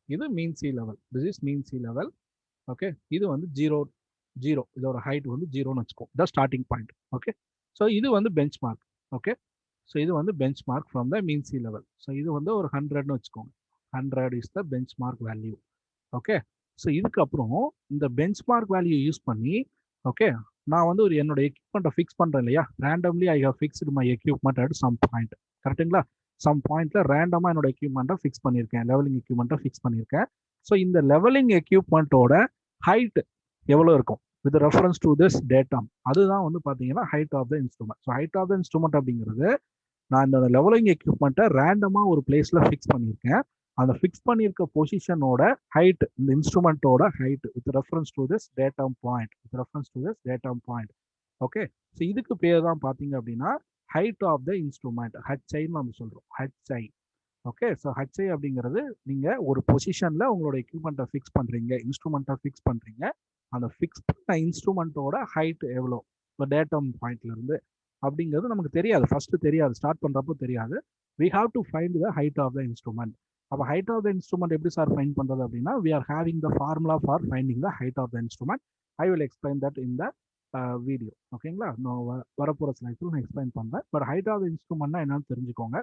இது mean sea level. This is mean sea level. Okay, இது வந்து zero, இதோட ஹைட் வந்து ஜீரோன்னு வச்சுக்கோ, the starting point. Okay, so இது வந்து பெஞ்ச் மார்க். ஓகே, ஸோ இது வந்து bench mark from the mean sea level. So இது வந்து ஒரு 100ன்னு வச்சுக்கோங்க. 100 is the bench mark value. Okay, so இதுக்கப்புறம் இந்த பெஞ்ச் மார்க் வேல்யூ யூஸ் பண்ணி, ஓகே, நான் வந்து ஒரு என்னோட எக்யூப்மெண்ட்டை ஃபிக்ஸ் பண்ணுறேன் இல்லையா. Randomly I have fixed my equipment at some point. கரெக்டுங்களா? சம் பாயிண்ட்ல ரேண்டமாக என்னோட எக்யூப்மெண்ட்டை ஃபிக்ஸ் பண்ணியிருக்கேன், லெவலிங் எக்யூப்மெண்ட்டை ஃபிக்ஸ் பண்ணியிருக்கேன். ஸோ இந்த லெவலிங் எக்யூப்மெண்ட்டோட ஹைட் எவ்வளோ இருக்கும் with reference to this datum, அதுதான் வந்து பார்த்தீங்கன்னா height of the instrument. So height of the instrument அப்படிங்கிறது நான் இந்த லெவலிங் எக்யூப்மெண்ட்டை ரேண்டமாக ஒரு பிளேஸில் ஃபிக்ஸ் பண்ணியிருக்கேன். அந்த ஃபிக்ஸ் பண்ணியிருக்க பொசிஷனோட ஹைட், இந்த இன்ஸ்ட்ருமெண்ட்டோட height with reference to this datum point. Okay, so இதுக்கு பேர் தான் பார்த்தீங்க அப்படின்னா ஹைட் ஆஃப் த இன்ஸ்ட்ருமெண்ட், ஹெச்ஐன்னு நம்ம சொல்கிறோம். ஹெச்ஐ. ஓகே, ஸோ ஹெச்ஐ அப்படிங்கிறது நீங்கள் ஒரு பொசிஷனில் உங்களோட எக்யூப்மெண்ட்டை ஃபிக்ஸ் பண்ணுறீங்க, இன்ஸ்ட்ருமெண்ட்டை ஃபிக்ஸ் பண்ணுறீங்க. அந்த ஃபிக்ஸ் பண்ண இன்ஸ்ட்ருமெண்ட்டோட ஹைட் எவ்வளோ, இப்போ டேட்டம் பாயிண்ட்லேருந்து அப்படிங்கிறது நமக்கு தெரியாது. ஃபஸ்ட்டு தெரியாது, ஸ்டார்ட் பண்ணுறப்போ தெரியாது. We have to find the height of the instrument. அப்போ ஹைட் ஆஃப் த இன்ஸ்ட்ருமெண்ட் எப்படி சார் ஃபைண்ட் பண்ணுறது அப்படின்னா, we are having the formula for finding the height of the instrument. I will explain that in the video. ஓகேங்களா, நான் வரப்போகிற ஸ்லைட்ஸில் நான் explain பண்ணுறேன். பட் ஹைட் ஆஃப் த இன்ஸ்ட்ருமெண்ட்னா என்னன்னு தெரிஞ்சுக்கோங்க.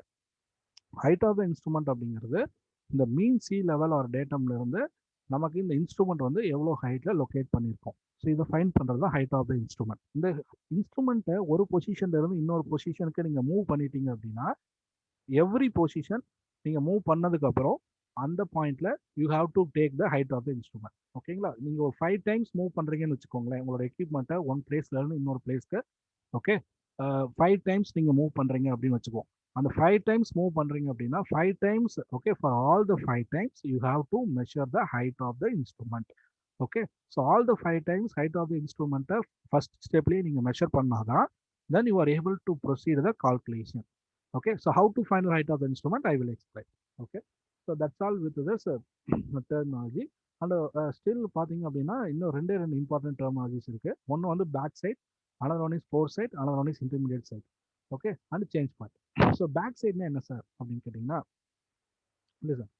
ஹைட் ஆஃப் த இன்ஸ்ட்ருமெண்ட் அப்படிங்கிறது இந்த மீன் சி லெவல் ஆர் டேட்டம்ல இருந்து நமக்கு இந்த இன்ஸ்ட்ருமெண்ட் வந்து எவ்வளோ ஹைட்டில் லொக்கேட் பண்ணியிருக்கோம். ஸோ இதை ஃபைண்ட் பண்ணுறது தான் ஹைட் ஆஃப் த இன்ஸ்ட்ருமெண்ட். இந்த இன்ஸ்ட்ருமெண்ட்டை ஒரு பொசிஷன்ல இருந்து இன்னொரு பொசிஷனுக்கு நீங்கள் மூவ் பண்ணிட்டீங்க அப்படின்னா, எவ்ரி பொசிஷன் நீங்கள் மூவ் பண்ணதுக்கப்புறம் அந்த பாயிண்ட்ல you have to take the height of the instrument. ஓகேங்களா, நீங்கள் ஒரு 5 டைம்ஸ் மூவ் பண்ணுறீங்கன்னு வச்சுக்கோங்களேன், உங்களோட எக்யூப்மெண்ட்டை ஒன் பிளேஸ்ல இருந்து இன்னொரு பிளேஸ்க்கு. ஓகே, 5 டைம்ஸ் நீங்கள் மூவ் பண்ணுறீங்க அப்படின்னு வச்சுக்கோம். அந்த 5 டைம்ஸ் மூவ் பண்ணுறீங்க அப்படின்னா 5 times, okay, for all the 5 times you have to measure the height of the instrument. Okay, so all the 5 times height of the இன்ஸ்ட்ருமெண்ட்டை ஃபர்ஸ்ட் ஸ்டெப்லேயே நீங்கள் மெஷர் பண்ணாதான் then you are able to proceed the calculation. Okay, so how to find the height of the instrument I will explain. Okay, so that's all with this terminology. And still பார்த்தீங்க அப்படின்னா இன்னும் ரெண்டு important terminologies இருக்கு. ஒன்று வந்து back sight, another one is foresight, another one is intermediate side. Okay, and change point. So back சைட்னா என்ன sir அப்படின்னு கேட்டிங்கன்னா, இல்லை சார்,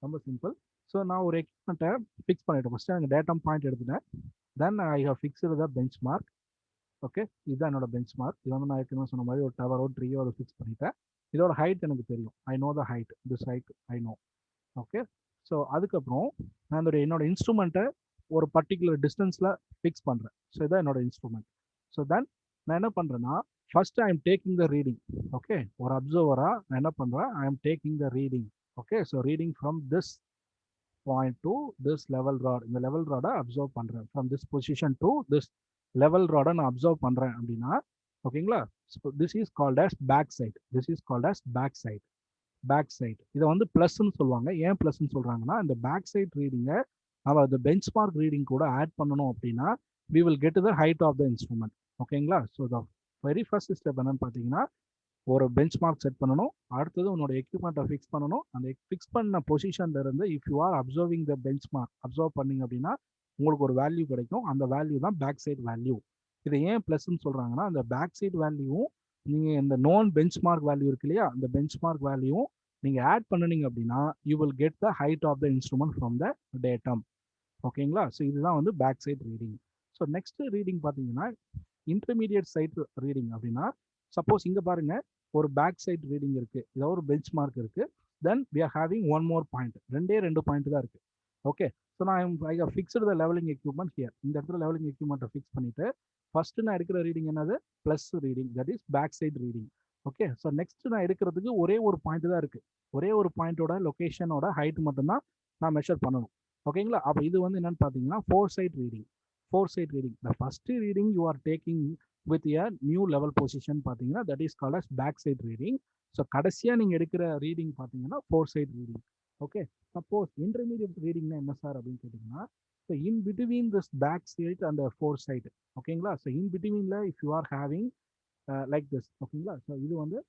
ரொம்ப சிம்பிள். ஸோ நான் ஒரு எக்யூப்மெண்ட்டை ஃபிக்ஸ் பண்ணிட்டேன். ஃபஸ்ட்டு எனக்கு டேட்டம் பாயிண்ட் எடுத்துட்டேன். Then I have fixed the bench mark. Okay, இதுதான் என்னோட பெஞ்ச் மார்க். இது வந்து நான் ஏற்கனவே சொன்ன மாதிரி ஒரு டவரோ ட்ரீயோ அதை ஃபிக்ஸ் பண்ணிட்டேன். இதோட ஹைட் எனக்கு தெரியும். I know the height, this height I know. Okay, so அதுக்கப்புறம் நான் என்னோட இன்ஸ்ட்ருமெண்ட்டை ஒரு பர்டிகுலர் டிஸ்டன்ஸில் ஃபிக்ஸ் பண்ணுறேன். ஸோ இதான் என்னோட இன்ஸ்ட்ருமெண்ட். ஸோ தென் நான் என்ன பண்ணுறேன்னா, first I am taking the reading. Okay, ஒரு அப்சர்வராக நான் என்ன பண்ணுறேன், I am taking the reading. Okay, so reading from this point to this level rod. இந்த லெவல் ராடை அப்சர்வ் பண்ணுறேன். From this position to this level ராடை நான் அப்சர்வ் பண்ணுறேன் அப்படின்னா, ஓகேங்களா, this is called as back sight. This is called as back sight. Back sight இதை வந்து ப்ளஸ்ன்னு சொல்லுவாங்க. ஏன் ப்ளஸ்ன்னு சொல்கிறாங்கன்னா, இந்த பேக் சைட் ரீடிங்கை நம்ம அந்த பெஞ்ச் மார்க் ரீடிங் கூட ஆட் பண்ணணும் அப்படின்னா we will get the height of the instrument. ஓகேங்களா, so the very first step என்னன்னு பார்த்தீங்கன்னா, ஒரு பெஞ்ச் மார்க் செட் பண்ணணும். அடுத்தது உன்னோட எக்யூப்மெண்ட்டை ஃபிக்ஸ் பண்ணணும். அந்த ஃபிக்ஸ் பண்ண பொசிஷன்ல இருந்து if you are observing the bench mark, observe பண்ணீங்க அப்படின்னா உங்களுக்கு ஒரு வேல்யூ கிடைக்கும். அந்த வேல்யூ தான் பேக் சைட் வேல்யூ. இதை ஏன் ப்ளஸ்ன்னு சொல்கிறாங்கன்னா, அந்த பேக் சைட் வேல்யூவும் நீங்கள் இந்த நோன் பெஞ்ச் மார்க் வேல்யூ இருக்கு இல்லையா, அந்த பெஞ்ச் மார்க் வேல்யூவும் நீங்கள் ஆட் பண்ணினீங்க அப்படின்னா you will get the height of the instrument from the datum. ஓகேங்களா, ஸோ இதுதான் வந்து back side reading. So next reading பார்த்தீங்கன்னா இன்டர்மீடியட் சைட் ரீடிங் அப்படின்னா, சப்போஸ் இங்கே பாருங்க ஒரு பேக் சைட் ரீடிங் இருக்கு, இதை ஒரு பெஞ்ச் மார்க் இருக்கு. Then we are having one more point. ரெண்டு பாயிண்ட் தான் இருக்கு. ஓகே, ஸோ நான் I have fixed the levelling equipment here. இந்த இடத்துல லெவலிங் எக்யூப்மெண்ட்டை ஃபிக்ஸ் பண்ணிட்டு ஃபர்ஸ்ட் நான் எடுக்கிற ரீடிங் என்னது, plus reading, that is back side reading. Okay, so next நான் எடுக்கிறதுக்கு ஒரே ஒரு பாயிண்ட் தான் இருக்கு. ஒரே ஒரு பாயிண்டோட லொகேஷனோட ஹைட் மட்டும்தான் நான் மெஷர் பண்ணணும். ஓகேங்களா, அப்போ இது வந்து என்னன்னு பார்த்தீங்கன்னா fore side reading. Fore side reading, the first reading you are taking with a new level position பார்த்தீங்கன்னா that is called as back side reading. So கடைசியாக நீங்கள் எடுக்கிற ரீடிங் பார்த்தீங்கன்னா fore side reading. Okay, suppose intermediate ரீடிங்னா என்ன sir அப்படின்னு கேட்டிங்கன்னா, so in between this back sight and fore sight. ஓகேங்களா, ஸோ இன் பிட்வீனில் if you are having like this. ஓகேங்களா, ஸோ இது வந்து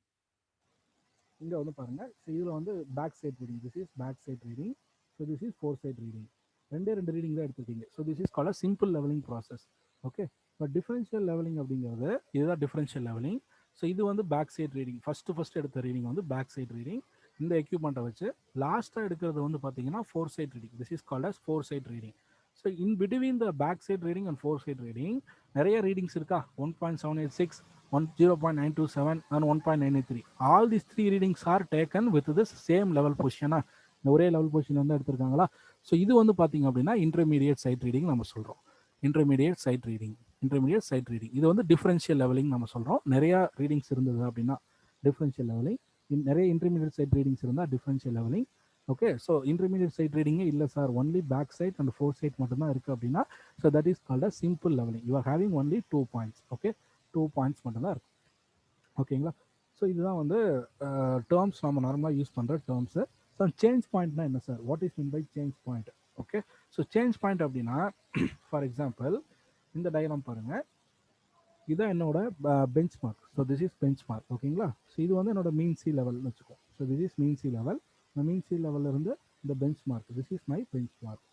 இங்கே வந்து பாருங்கள். ஸோ இதில் வந்து back side reading, this is back side reading. So this is fore side reading. ரெண்டு ரீடிங் தான் எடுத்துருக்கீங்க. So this is called a simple levelling process. Okay, இப்போ டிஃபரன்ஷியல் லெவலிங் அப்படிங்கிறது இதுதான் டிஃபரன்ஷியல் லெவலிங். ஸோ இது வந்து பேக் சைட் ரீடிங். ஃபர்ஸ்ட் எடுத்த reading வந்து பேக் சைட் ரீடிங். இந்த எக்யூப்மெண்ட்டை வச்சு லாஸ்ட்டாக எடுக்கிறது வந்து பார்த்தீங்கன்னா fore side reading. This is called as fore side reading. So in between the back side reading and fore side reading நிறைய ரீடிங்ஸ் இருக்கா. 1.786, 0.927 and 1.983. All these three readings are taken with this same level position. ஒரே level position வந்து எடுத்திருக்காங்களா. So இது வந்து பார்த்தீங்க அப்படின்னா intermediate side reading நம்ம சொல்கிறோம். இன்டர்மீடியட் சைட் ரீடிங் இது வந்து டிஃபரன்ஷியல் லெவலிங் நம்ம சொல்கிறோம். நிறையா ரீடிங்ஸ் இருந்தது அப்படின்னா டிஃபரன்ஷியல் லெவலிங், நிறைய இன்டர்மீடியட் சைட் ரீடிங்ஸ் இருந்தால் differential levelling. Okay, so intermediate sight ரீடிங்கே இல்லை sir, only back sight and fore sight மட்டும்தான் இருக்குது அப்படின்னா, so that is called a simple levelling. You are having only 2 points. Okay, 2 points மட்டும்தான் இருக்கும். ஓகேங்களா, ஸோ இதுதான் வந்து டேர்ம்ஸ் நம்ம நார்மலாக யூஸ் பண்ணுற டேர்ம்ஸு. ஸோ சேஞ்ச் பாயிண்ட்னா என்ன sir, what is mean by change point? Okay, so change point அப்படின்னா ஃபார் எக்ஸாம்பிள் இந்த டயக்ராம் பாருங்கள், இதுதான் என்னோட bench mark. So this is bench mark. ஓகேங்களா, ஸோ இது வந்து என்னோட மீன் சி லெவல்னு வச்சுக்கோம். So this is mean sea level. இந்த மீன் சி லெவலில் இருந்து இந்த bench mark, this is my bench mark.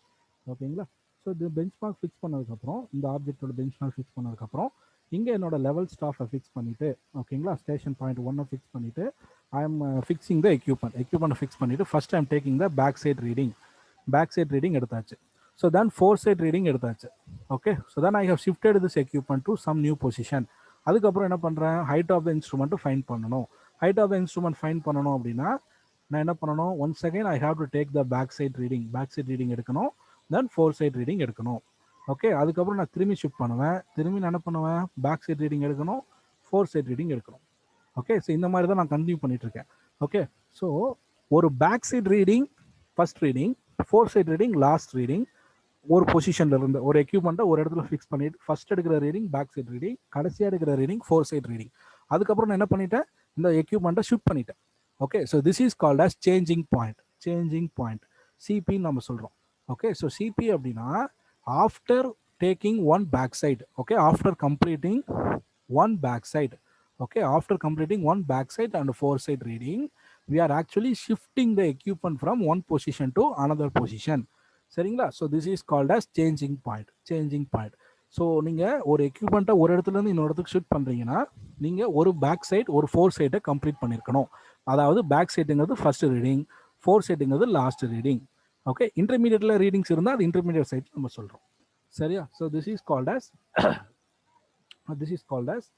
ஓகேங்களா? ஸோ இது பெஞ்ச் மார்க் ஃபிக்ஸ் பண்ணதுக்கப்புறம், இந்த ஆப்ஜெக்டோட பெஞ்ச் மார்க் ஃபிக்ஸ் பண்ணதுக்கப்புறம் இங்கே என்னோட லெவல் ஸ்டாஃபை ஃபிக்ஸ் பண்ணிவிட்டு, ஓகேங்களா, ஸ்டேஷன் பாயிண்ட் 1 ஃபிக்ஸ் பண்ணிவிட்டு I am fixing the equipment fix பண்ணிவிட்டு first I am taking the back side reading எடுத்தாச்சு. So then fore side reading எடுத்தாச்சு. Okay, so then I have shifted this equipment to some new position. அதுக்கப்புறம் என்ன பண்ணுறேன், height of the instrument find பண்ணணும். Height of the instrument find பண்ணணும் அப்படின்னா நான் என்ன பண்ணணும், once again I have to take the back side reading எடுக்கணும், தென் ஃபோர் சைட் ரீடிங் எடுக்கணும். ஓகே, அதுக்கப்புறம் நான் திரும்பி ஷிஃப்ட் பண்ணுவேன், திரும்பி நான் என்ன பண்ணுவேன், பேக் சைட் ரீடிங் எடுக்கணும், ஃபோர் சைட் ரீடிங் எடுக்கணும். ஓகே, ஸோ இந்த மாதிரி தான் நான் கண்டினியூ பண்ணிட்டு இருக்கேன். ஓகே, ஸோ ஒரு back side reading first reading, fore side reading last reading, ஒரு பொசிஷன்ல இருந்து ஒரு எக்யூப்மெண்ட்டை ஒரு இடத்துல ஃபிக்ஸ் பண்ணிட்டு ஃபர்ஸ்ட் எடுக்கிற ரீடிங் பேக் சைட் ரீடிங், கடைசியாக எடுக்கிற ரீடிங் ஃபோர் சைட் ரீடிங். அதுக்கப்புறம் நான் என்ன பண்ணிட்டேன், இந்த எக்யூப்மெண்ட்டை ஷிஃப்ட் பண்ணிட்டேன். Okay, so this is called as changing point, சிபின்னு நம்ம சொல்கிறோம். ஓகே, ஸோ சிபி அப்படின்னா after taking one back sight, okay, after completing one back sight, okay, after completing one backside and four side reading, we are actually shifting the equipment from one position to another position. சரிங்களா? so this is called as changing point. So நீங்கள் ஒரு எக்யூப்மெண்ட்டை ஒரு இடத்துலேருந்து இன்னொரு இடத்துக்கு shift பண்ணுறீங்கன்னா நீங்கள் ஒரு பேக் சைட் ஒரு ஃபோர் சைட்டை கம்ப்ளீட் பண்ணியிருக்கணும். அதாவது பேக் சைட்டுங்கிறது ஃபர்ஸ்ட் ரீடிங், ஃபோர் சைட்டுங்கிறது லாஸ்ட் ரீடிங். ஓகே, இன்டர்மீடியட்டில் ரீடிங்ஸ் இருந்தால் அது இன்டர்மீடியட் சைட் நம்ம சொல்கிறோம். சரியா? So this is called as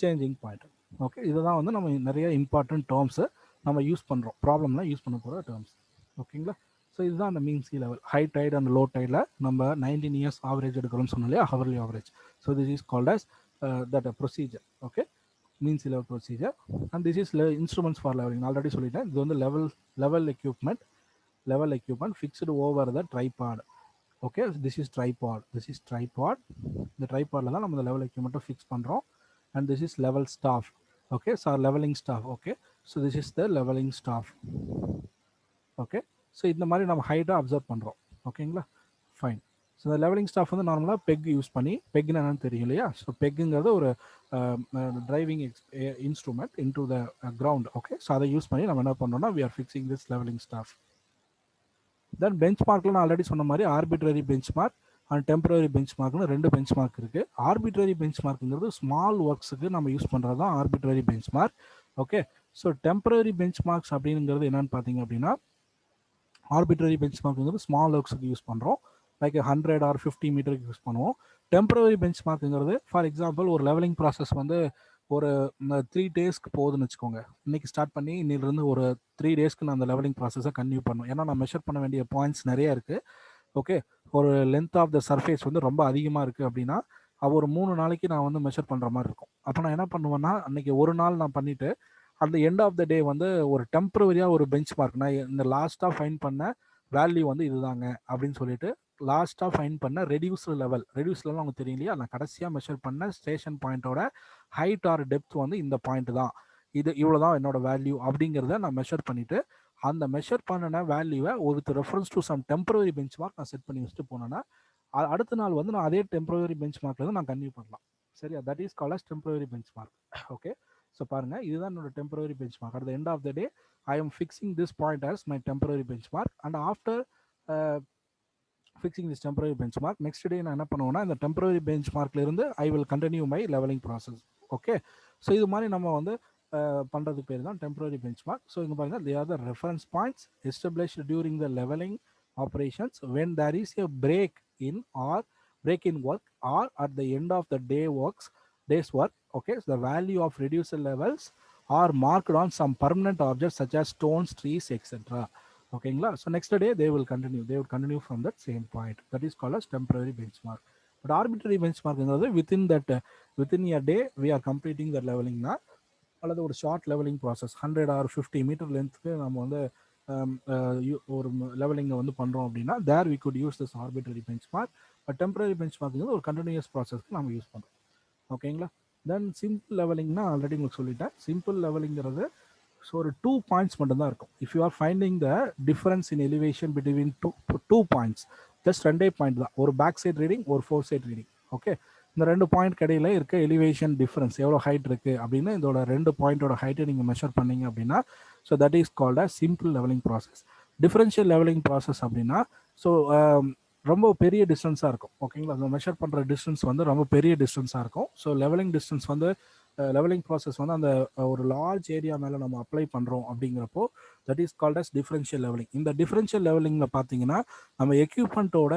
changing point. Okay, இதுதான் வந்து நம்ம நிறைய இம்பார்ட்டன்ட் டேர்ம்ஸை நம்ம யூஸ் பண்ணுறோம், ப்ராப்ளம்லாம் யூஸ் பண்ண போகிற டேர்ம்ஸ். ஓகேங்களா? ஸோ இதுதான் அந்த mean sea level. High tide and low டைடில் நம்ம 19 இயர்ஸ் ஆவரேஜ் எடுக்கிறோம்னு சொன்னோம் இல்லையா, hourly average. So this is called as that procedure. Okay, mean sea level procedure. And this is instruments for levelling. Already சொல்லிட்டேன், இது வந்து level equipment fixed over the tripod. Okay, this is tripod. இந்த ட்ரைபாடில் தான் நம்ம இந்த level எக்யூப்மெண்ட்டை fix பண்ணுறோம். And this is level staff. Okay, so leveling staff. Okay, so this is the leveling staff. Okay, so இந்த மாதிரி நம்ம ஹைட்டை அப்சர்வ் பண்ணுறோம். ஓகேங்களா? ஃபைன். ஸோ இந்த லெவலிங் ஸ்டாஃப் வந்து நார்மலாக பெக் யூஸ் பண்ணி, பெக்னு என்னன்னு தெரியும் இல்லையா? ஸோ பெக்குங்கிறது ஒரு driving instrument into the ground. Okay, so அதை யூஸ் பண்ணி நம்ம என்ன பண்ணோம்னா we are fixing this leveling staff. Then bench மார்க்கில் நான் ஆல்ரெடி சொன்ன மாதிரி arbitrary bench mark and temporary bench மார்க்னு ரெண்டு பெஞ்ச் மார்க் இருக்குது. ஆர்பிட்ரரி பெஞ்ச் மார்க்குங்கிறது ஸ்மால் ஒர்க்ஸுக்கு நம்ம யூஸ் பண்ணுறது தான் arbitrary bench mark. Okay, so temporary bench marks அப்படிங்கிறது என்னன்னு பார்த்தீங்க அப்படின்னா, ஆர்பிட்ரரி பெஞ்ச் மார்க்குங்கிறது ஸ்மால் ஒர்க்ஸுக்கு யூஸ் பண்ணுறோம், லைக் 100 or 50 மீட்டருக்கு யூஸ் பண்ணுவோம். டெம்பரரி பெஞ்ச் மார்க்குங்கிறது ஃபார் எக்ஸாம்பிள் ஒரு லெவலிங் ப்ராசஸ் வந்து ஒரு 3 டேஸ்க்கு போகுதுன்னு வச்சுக்கோங்க. இன்னைக்கு ஸ்டார்ட் பண்ணி இன்னிலிருந்து ஒரு 3 டேஸ்க்கு நான் அந்த லெவலிங் ப்ராசஸை கன்டினியூ பண்ணுவேன். ஏன்னா நான் மெஷர் பண்ண வேண்டிய பாயிண்ட்ஸ் நிறைய இருக்குது. ஓகே, ஒரு லென்த் ஆஃப் த சர்ஃபேஸ் வந்து ரொம்ப அதிகமாக இருக்குது அப்படின்னா ஒரு 3 நாளைக்கு நான் வந்து மெஷர் பண்ணுற மாதிரி இருக்கும். அப்போ நான் என்ன பண்ணுவேன்னா, அன்றைக்கி ஒரு நாள் நான் பண்ணிவிட்டு அந்த எண்ட் ஆஃப் த டே வந்து ஒரு டெம்பரவரியாக ஒரு பெஞ்ச் மார்க், நான் இந்த லாஸ்ட்டாக ஃபைன் பண்ண வேல்யூ வந்து இதுதாங்க அப்படின்னு சொல்லிட்டு லாஸ்ட்டாக ஃபைன் பண்ண ரெடியூஸ்டு லெவல்லாம் உங்களுக்கு தெரியும் இல்லையா, நான் கடைசியாக மெஷர் பண்ண ஸ்டேஷன் பாயிண்ட்டோட ஹைட் ஆர் டெப்த் வந்து இந்த பாயிண்ட் தான், இது இவ்வளோ தான் என்னோட வேல்யூ அப்படிங்கிறத நான் மெஷர் பண்ணிவிட்டு அந்த மெஷர் பண்ணின வேல்யூவை ஒரு reference to some temporary bench mark நான் செட் பண்ணி வச்சுட்டு போனேன்னா அடுத்த நாள் வந்து நான் அதே டெம்பரரி பெஞ்ச் மார்க்லேருந்து நான் கன்டினியூ பண்ணலாம். சரியா? That is called as temporary bench mark. Okay, so பாருங்கள், இதுதான் என்னோட டெம்பரரி பெஞ்ச் மார்க். At the end of the day I am fixing this point as my temporary bench mark. And after fixing this temporary bench mark, next day நான் என்ன பண்ணுவேன்னா இந்த temporary bench மார்க்லேருந்து I will continue my levelling process. Okay, so இது மாதிரி நம்ம வந்து பண்ணுறது பேர் தான் டெம்பரரி பெஞ்ச் மார்க். ஸோ இங்கே பாருங்கள், they are the reference points established during the leveling operations when there is a break in work or at the end of the day's work. Okay, so the value of reduced levels are marked on some permanent objects such as stones, trees, etc. ஓகேங்களா? So next day they will continue from that same point. That is called as temporary benchmark. But arbitrary benchmark within a day we are completing the leveling na, அல்லது ஒரு short levelling process 100 or 50 metre லென்த்துக்கு நம்ம வந்து ஒரு லெவலிங்கை வந்து பண்ணுறோம் அப்படின்னா there we could use this arbitrary bench mark. But temporary bench mark ஒரு கண்டினியூஸ் ப்ராசஸ்க்கு நம்ம யூஸ் பண்ணுறோம். ஓகேங்களா? தென் சிம்பிள் லெவலிங்னா ஆல்ரெடி உங்களுக்கு சொல்லிட்டேன். சிம்பிள் லெவலிங்கிறது ஸோ ஒரு 2 பாயிண்ட்ஸ் மட்டும்தான் இருக்கும். If you are finding the difference in elevation between two points, just 2 point தான், ஒரு பேக் சைட் ரீடிங் ஒரு ஃபோர் சைட் ரீடிங். ஓகே, இந்த 2 பாயிண்ட் இடையில இருக்க எலிவேஷன் டிஃபரன்ஸ் எவ்வளோ ஹைட் இருக்குது அப்படின்னு இதோட 2 பாயிண்டோட ஹைட்டை நீங்கள் மெஷர் பண்ணீங்க அப்படின்னா so that is called a simple levelling process. Differential levelling process அப்படின்னா ஸோ ரொம்ப பெரிய டிஸ்டன்ஸாக இருக்கும். ஓகேங்களா, அந்த மெஷர் பண்ணுற டிஸ்டன்ஸ் வந்து ரொம்ப பெரிய டிஸ்டன்ஸாக இருக்கும். ஸோ லெவலிங் டிஸ்டன்ஸ் வந்து லெவலிங் ப்ராசஸ் வந்து அந்த ஒரு லார்ஜ் ஏரியா மேலே நம்ம அப்ளை பண்ணுறோம் அப்படிங்கிறப்போ that is called as differential levelling. இந்த டிஃபரன்ஷியல் லெவலிங்கில் பார்த்தீங்கன்னா நம்ம எக்யூப்மெண்ட்டோட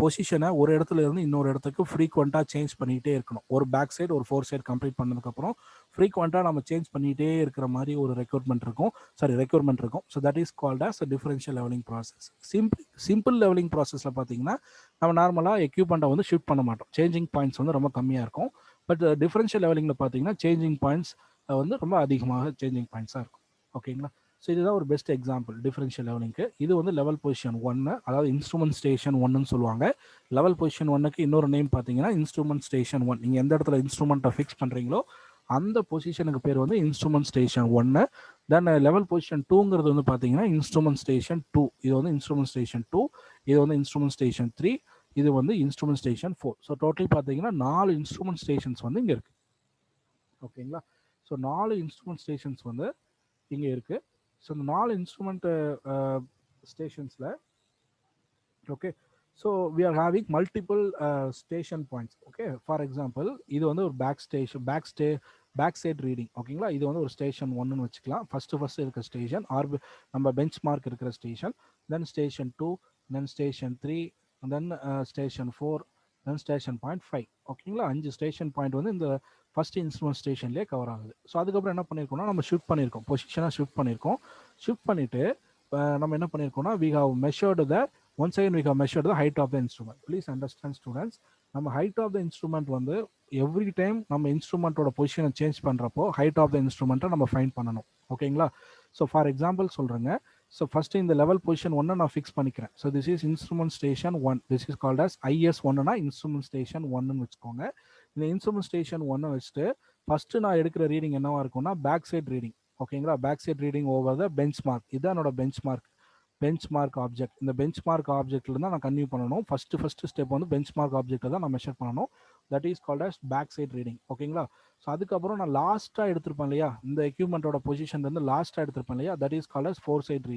பொசிஷனை ஒரு இடத்துல இருந்து இன்னொரு இடத்துக்கு ஃப்ரீக்வெண்ட்டாக சேஞ்ச் பண்ணிகிட்டே இருக்கணும். ஒரு பேக் சைடு ஒரு ஃபோர் சைடு கம்ப்ளீட் பண்ணதுக்கப்புறம் ஃப்ரீக்வெண்ட்டாக நம்ம சேஞ்ச் பண்ணிகிட்டே இருக்கிற மாதிரி ஒரு ரெக்யூர்மெண்ட் இருக்கும். So that is called as differential levelling process. Simple levelling ப்ராசஸில் பார்த்தீங்கன்னா நம்ம நார்மலாக எக்யூப்மெண்ட்டை வந்து ஷிஃப்ட் பண்ண மாட்டோம். சேஞ்சிங் பாயிண்ட்ஸ் வந்து ரொம்ப கம்மியாக இருக்கும். பட் டிஃபரன்ஷியல் லெவலிங்கில் பார்த்தீங்கன்னா சேஞ்சிங் பாயிண்ட்ஸ் வந்து ரொம்ப அதிகமாக சேஞ்சிங் பாயிண்ட்ஸாக இருக்கும். ஓகேங்களா, ஸோ இதுதான் ஒரு பெஸ்ட் எக்ஸாம்பிள் டிஃபரன்ஷியல் லெவலிங்க்கு. இது வந்து லெவல் பொசிஷன் 1, அதாவது இன்ஸ்ட்ருமெண்ட் ஸ்டேஷன் 1ன்னு சொல்லுவாங்க. லெவல் பொசிஷன் 1க்கு இன்னொரு நேம் பார்த்தீங்கன்னா இன்ஸ்ட்ருமெண்ட் ஸ்டேஷன் 1. நீங்கள் எந்த இடத்துல இன்ஸ்ட்ருமெண்ட்டை ஃபிக்ஸ் பண்ணுறீங்களோ அந்த பொசிஷனுக்கு பேர் வந்து இன்ஸ்ட்ருமெண்ட் ஸ்டேஷன் 1. தென் லெவல் பொசிஷன் 2ங்கிறது வந்து பார்த்தீங்கன்னா இன்ஸ்ட்ருமெண்ட் ஸ்டேஷன் 2. இது வந்து இன்ஸ்ட்ருமெண்ட் ஸ்டேஷன் 2, இது வந்து இன்ஸ்ட்ருமெண்ட் ஸ்டேஷன் 3, இது வந்து இன்ஸ்ட்ருமெண்ட் ஸ்டேஷன் 4. ஸோ டோட்டல் பார்த்தீங்கன்னா 4 இன்ஸ்ட்ருமெண்ட் ஸ்டேஷன்ஸ் வந்து இங்கே இருக்குது. ஓகேங்களா, ஸோ 4 இன்ஸ்ட்ருமெண்ட் ஸ்டேஷன்ஸ் வந்து இங்கே இருக்குது. ஸோ இந்த 4 இன்ஸ்ட்ருமெண்ட் ஸ்டேஷன்ஸில் okay, so we are having multiple station points. Okay, for example இது வந்து ஒரு பேக் சைட் ரீடிங். ஓகேங்களா, இது வந்து ஒரு ஸ்டேஷன் 1ன்னு வச்சுக்கலாம். ஃபர்ஸ்ட் இருக்கிற ஸ்டேஷன் நம்ம பெஞ்ச் மார்க் இருக்கிற ஸ்டேஷன், தென் ஸ்டேஷன் 2, தென் ஸ்டேஷன் 3, தென் ஸ்டேஷன் 4, தென் ஸ்டேஷன் பாயிண்ட் 5. ஓகேங்களா, 5 ஸ்டேஷன் பாயிண்ட் வந்து இந்த ஃபர்ஸ்ட் இன்ஸ்ட்ருமெண்ட் ஸ்டேஷன்லேயே கவர் ஆகுது. ஸோ அதுக்கப்புறம் என்ன பண்ணியிருக்கோம்னா நம்ம ஷிஃப்ட் பண்ணியிருக்கோம், பொசிஷனாக ஷிஃப்ட் பண்ணிவிட்டு நம்ம என்ன பண்ணியிருக்கோம்னா we have measured the once again we have measured the height of the instrument. Please understand students, நம்ம height of the instrument வந்து எவ்ரி டைம் நம்ம இன்ஸ்ட்ருமெண்ட்டோட பொசிஷனை சேஞ்ச் பண்ணுறப்போ height of the instrument நம்ம ஃபைண்ட் பண்ணணும். ஓகேங்களா, ஸோ ஃபார் எக்ஸாம்பிள் சொல்கிறேங்க. So first இந்த லெவல் பொசிஷன் 1 நான் ஃபிக்ஸ் பண்ணிக்கிறேன். So this is instrument station 1. This is called as IS1னா இன்ஸ்ட்ருமெண்ட் ஸ்டேஷன் 1ன்னு வச்சுக்கோங்க. இந்த இன்ஸ்ட்ருமெண்ட் ஸ்டேஷன் 1 வச்சுட்டு ஃபர்ஸ்ட் நான் எடுக்கிற ரீடிங் என்னவா இருக்கும்னா பேக் சைட் ரீடிங். ஓகேங்களா, back side reading over the bench mark. இதுதான் என்னோட பெஞ்ச் மார்க் ஆப்ஜெக்ட். இந்த பெஞ்ச் மார்க் ஆப்ஜெக்ட்ல தான் நான் கன்டினியூ பண்ணணும். ஃபர்ஸ்ட் ஸ்டெப் வந்து பெஞ்ச் மார்க் ஆப்ஜெக்ட் தான் நான் மெஷர் பண்ணணும். That is called as back side reading. ஓகேங்களா, ஸோ அதுக்கப்புறம் நான் லாஸ்ட்டாக எடுத்திருப்பேன் இல்லையா, இந்த எக்யூப்மெண்ட்டோட பொசிஷன் வந்து லாஸ்ட்டாக எடுத்திருப்பேன் இல்லையா, that is called as fore side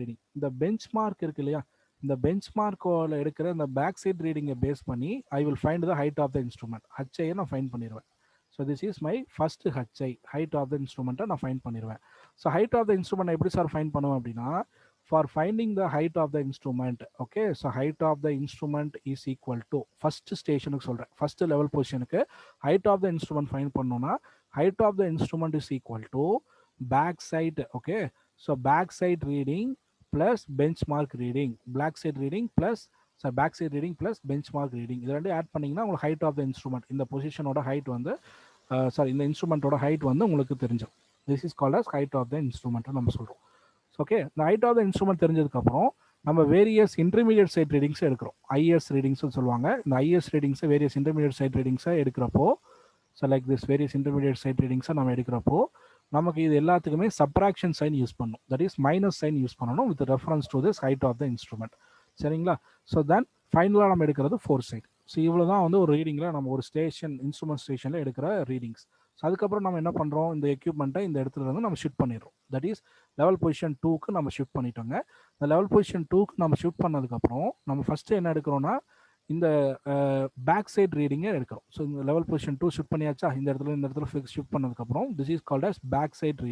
reading. இந்த பெஞ்ச் மார்க் இருக்கு இல்லையா, இந்த பெஞ்ச் மார்க்கோட எடுக்கிற இந்த பேக் சைட் ரீடிங்கை பேஸ் பண்ணி I will find the height of the instrument. ஹச்ஐயை நான் ஃபைண்ட் பண்ணிடுவேன். So this is my first height of the இன்ஸ்ட்ருமெண்ட்டை நான் ஃபைண்ட் பண்ணிடுவேன். So height of the instrument எப்படி சார் ஃபைண்ட் பண்ணுவேன் அப்படின்னா, for finding the height of the instrument, okay, so height of the instrument is equal to first ஸ்டேஷனுக்கு சொல்கிறேன், first level பொசிஷனுக்கு height of the instrument find பண்ணோம்னா height of the instrument is equal to back sight. Okay, so back side reading plus bench mark reading, back side reading plus bench mark reading, இது ரெண்டு add பண்ணிங்கன்னா உங்களுக்கு height of the instrument, இந்த பொசிஷனோட height வந்து இந்த இன்ஸ்ட்ருமெண்ட்டோட height வந்து உங்களுக்கு தெரிஞ்சிடும். This is called as height of the instrument நம்ம சொல்கிறோம். ஓகே, இந்த ஹைட் ஆஃப் த இன்ஸ்ட்ருமெண்ட் தெரிஞ்சதுக்கப்புறம் நம்ம வேரியஸ் இன்டர்மீடியட் சைட் ரீடிங்ஸ் எடுக்கிறோம். ஐஎஸ் ரீடிங்ஸ்னு சொல்லுவாங்க. இந்த ஐஎஸ் ரீடிங்ஸை வேரியஸ் இன்டர்மீடியட் சைட் ரீடிங்ஸை எடுக்கிறப்போ, so like this various intermediate sight ரீடிங்ஸை நம்ம எடுக்கிறப்போ நமக்கு இது எல்லாத்துக்குமே சப்ராக்ஷன் சைன் யூஸ் பண்ணணும். That is minus sign use பண்ணணும் with reference to this height of the instrument. சரிங்களா, ஸோ தென் ஃபைனலாக நம்ம எடுக்கிறது ஃபோர் சைட். ஸோ இவ்வளோ தான் வந்து ஒரு ரீடிங்கில் நம்ம ஒரு இன்ஸ்ட்ருமெண்ட் ஸ்டேஷனில் எடுக்கிற ரீடிங்ஸ். ஸோ அதுக்கப்புறம் நம்ம என்ன பண்ணுறோம், இந்த எக்யூப்மெண்ட்டை இந்த இடத்துல இருந்து நம்ம ஷிஃப்ட் பண்ணிடுறோம். தட் இஸ் லெவல் பொசிஷன் 2க்கு நம்ம ஷிஃப்ட் பண்ணிட்டோங்க. இந்த லெவல் பொசிஷன் 2க்கு நம்ம ஷிஃப்ட் பண்ணதுக்கப்புறம் நம்ம ஃபஸ்ட்டு என்ன எடுக்கிறோம்னா இந்த பேக் சைட் ரீடிங்கை எடுக்கிறோம். ஸோ இந்த லெவல் பொசிஷன் 2 ஷிஃப்ட் பண்ணியாச்சா, இந்த இடத்துல ஷிஃப்ட் பண்ணதுக்கப்புறம் this is called as back side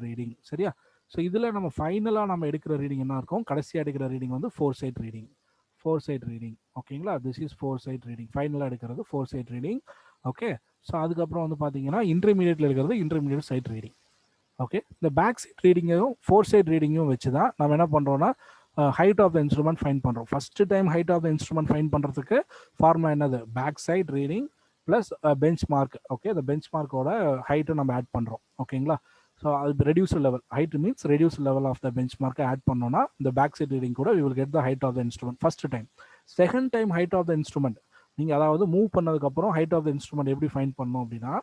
reading. சரியா, ஸோ இதில் நம்ம ஃபைனலாக நம்ம எடுக்கிற ரீடிங் என்ன இருக்கும், கடைசியாக எடுக்கிற ரீடிங் வந்து ஃபோர் சைட் ரீடிங். ஓகேங்களா, this is fore side reading. ஃபைனலாக எடுக்கிறது fore side reading. Okay, so அதுக்கப்புறம் வந்து பார்த்தீங்கன்னா இன்டர்மீடியட்டில் இருக்கிறது இன்டர்மீடியட் சைட் ரீடிங். ஓகே, இந்த பேக் சைட் ரீடிங்கையும் ஃபோர் சைட் ரீடிங்கும் வச்சு தான் நம்ம என்ன பண்ணுறோம்னா height of the instrument find பண்ணுறோம். First time height of the instrument find பண்ணுறதுக்கு ஃபார்முலா என்னது, back side reading plus bench mark. Okay, இந்த பெஞ்ச் மார்க்கோட ஹைட்டை நம்ம ஆட் பண்ணுறோம். ஓகேங்களா, ஸோ அது reduce level, height means reduce level of the bench மார்க்கை ஆட் பண்ணோம்னா இந்த பேக் சைட் ரீடிங் கூட we will get the height of the instrument first time. Second time height of the instrument நீங்கள் அதாவது move பண்ணதுக்கப்புறம் height of the instrument எப்படி find பண்ணணும் அப்படின்னா,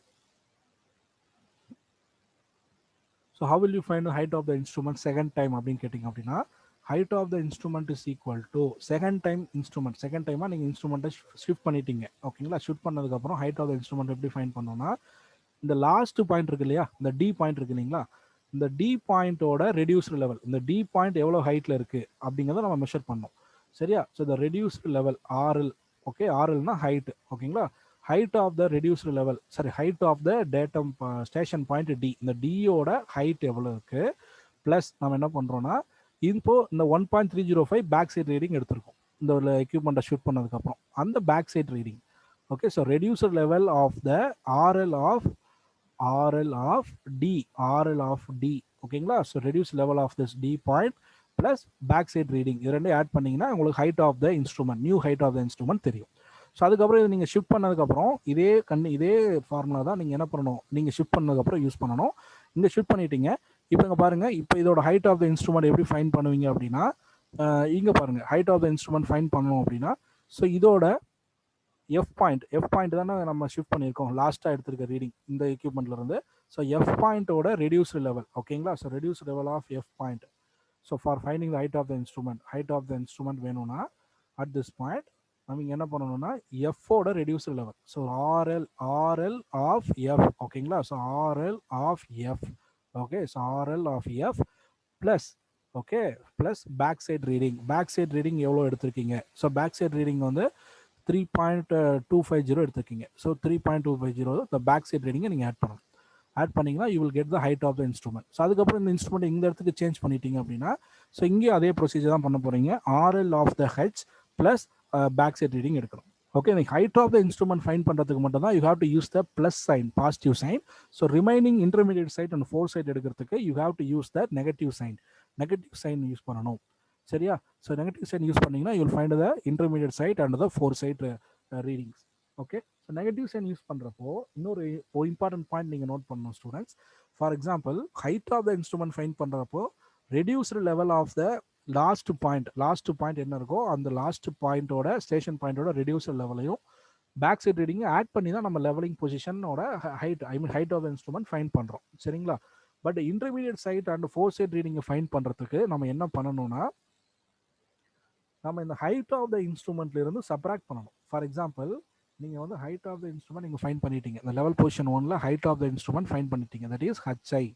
so how will you find the height of the instrument second time அப்படின்னு கேட்டிங்க அப்படின்னா, height of the instrument is equal to second டைமாக நீங்கள் இன்ஸ்ட்ருமெண்ட்டை ஷிஃப்ட் பண்ணிட்டீங்க. ஓகேங்களா, ஷிஃப்ட் பண்ணதுக்கப்புறம் height of the instrument எப்படி ஃபைண்ட் பண்ணோம்னா, இந்த லாஸ்ட் பாயிண்ட் இருக்கு இல்லையா, இந்த டி பாயிண்ட் இருக்கு இல்லைங்களா, இந்த டி பாயிண்டோட ரெடியூஸ்டு லெவல், இந்த டி பாயிண்ட் எவ்வளோ ஹைட்டில் இருக்குது அப்படிங்கிறத நம்ம மெஷர் பண்ணோம். சரியா? ஸோ இந்த ரெடியூஸ்டு லெவல் ஆர்எல், ஓகே, ஆர்எல்னா ஹைட், ஓகேங்களா, height of the reduced level, சரி, height of the datum station point D, இந்த டியோட ஹைட் எவ்வளோ இருக்குது, ப்ளஸ் நம்ம என்ன பண்ணுறோன்னா இப்போ இந்த 1.305 பேக் சைட் ரீடிங் எடுத்திருக்கோம் இந்த ஒரு எக்யூப்மெண்ட்டை ஷூட் பண்ணதுக்கப்புறம், அந்த back side reading. Okay, so reduced level of the RL of D, RL of D, ஓகேங்களா. So reduce level of this D point plus back side reading, இது ரெண்டும் ஆட் பண்ணிங்கன்னா உங்களுக்கு height of the instrument, new height of the instrument தெரியும். So அதுக்கப்புறம் இது நீங்கள் shift பண்ணதுக்கப்புறம் இதே ஃபார்முலா தான் நீங்கள் என்ன பண்ணணும், நீங்கள் ஷிஃப்ட் பண்ணதுக்கப்புறம் யூஸ் பண்ணணும். இங்கே ஷிஃப்ட் பண்ணிட்டீங்க. இப்போ இங்கே பாருங்கள், இப்போ இதோட ஹைட் ஆஃப் த இன்ஸ்ட்ருமெண்ட் எப்படி ஃபைன் பண்ணுவீங்க அப்படின்னா, இங்கே பாருங்கள், height of the instrument find பண்ணணும் அப்படின்னா, ஸோ இதோட எஃப் பாயிண்ட் தானே நம்ம ஷிஃப்ட் பண்ணியிருக்கோம் லாஸ்ட்டாக எடுத்திருக்க ரீடிங் இந்த எக்யூப்மெண்ட்லேருந்து. ஸோ எஃப் பாயிண்ட்டோட ரெடியூஸ்டு லெவல், ஓகேங்களா. So reduced level of F point. So for finding the height of the instrument வேணும்னா அட் திஸ் பாயிண்ட் நம்ம இங்கே என்ன பண்ணணும்னா எஃப்போட reduced level, so RL of F, ஓகேங்களா. So RL of F, okay, so RL of F plus, okay, plus back side reading எவ்வளோ எடுத்திருக்கீங்க. So back side reading வந்து 3.250 எடுத்துருக்கீங்க. ஸோ 3.250 இந்த பேக் சைட் ரீடிங்கை நீங்கள் ஆட் பண்ணிங்கன்னா you will get the height of the instrument. So அதுக்கப்புறம் இந்த இன்ஸ்ட்ருமெண்ட் இந்த இடத்துக்கு சேஞ்ச் பண்ணிட்டீங்க அப்படின்னா, ஸோ இங்கேயும் அதே ப்ரொசீஜர் தான் பண்ண போகிறீங்க. RL of the H plus back side reading எடுக்கணும். ஓகே, நீங்கள் height of the instrument find பண்ணுறதுக்கு மட்டும் தான் you have to use the plus sign, positive sign. So remaining intermediate sight and fore sight எடுக்கிறதுக்கு you have to use the negative sign use பண்ணணும். சரியா? So negative sign use பண்ணீங்கன்னா you will find the intermediate sight and the fore sight readings. Okay, so negative sign use பண்ணுறப்போ இன்னொரு important point நீங்கள் note பண்ணணும் students. For example, height of the instrument find பண்ணுறப்போ reduced level of the last point என்ன இருக்கோ அந்த last பாயிண்டோட station பாயிண்டோட ரெடியூஸ்டு லெவலையும் பேக் சைட் ரீடிங் ஆட் பண்ணி தான் நம்ம லெவலிங் பொசிஷனோட height height of the instrument find பண்ணுறோம். சரிங்களா? But intermediate sight and fore sight ரீடிங்கை ஃபைன் பண்ணுறதுக்கு நம்ம என்ன பண்ணணும்னா, நம்ம இந்த ஹைட் ஆஃப் த இன்ஸ்ட்ருமெண்ட்ல இருந்து சப்ராக்ட் பண்ணணும். ஃபார் எக்ஸாம்பிள், நீங்கள் வந்து ஹைட் ஆஃப் த இன்ஸ்ட்ருமெண்ட் நீங்கள் ஃபைன் பண்ணிட்டீங்க, இந்த லெவல் பொசிஷன் 1ல height of the instrument find பண்ணிட்டீங்க, தட் இஸ் ஹச்ஐ,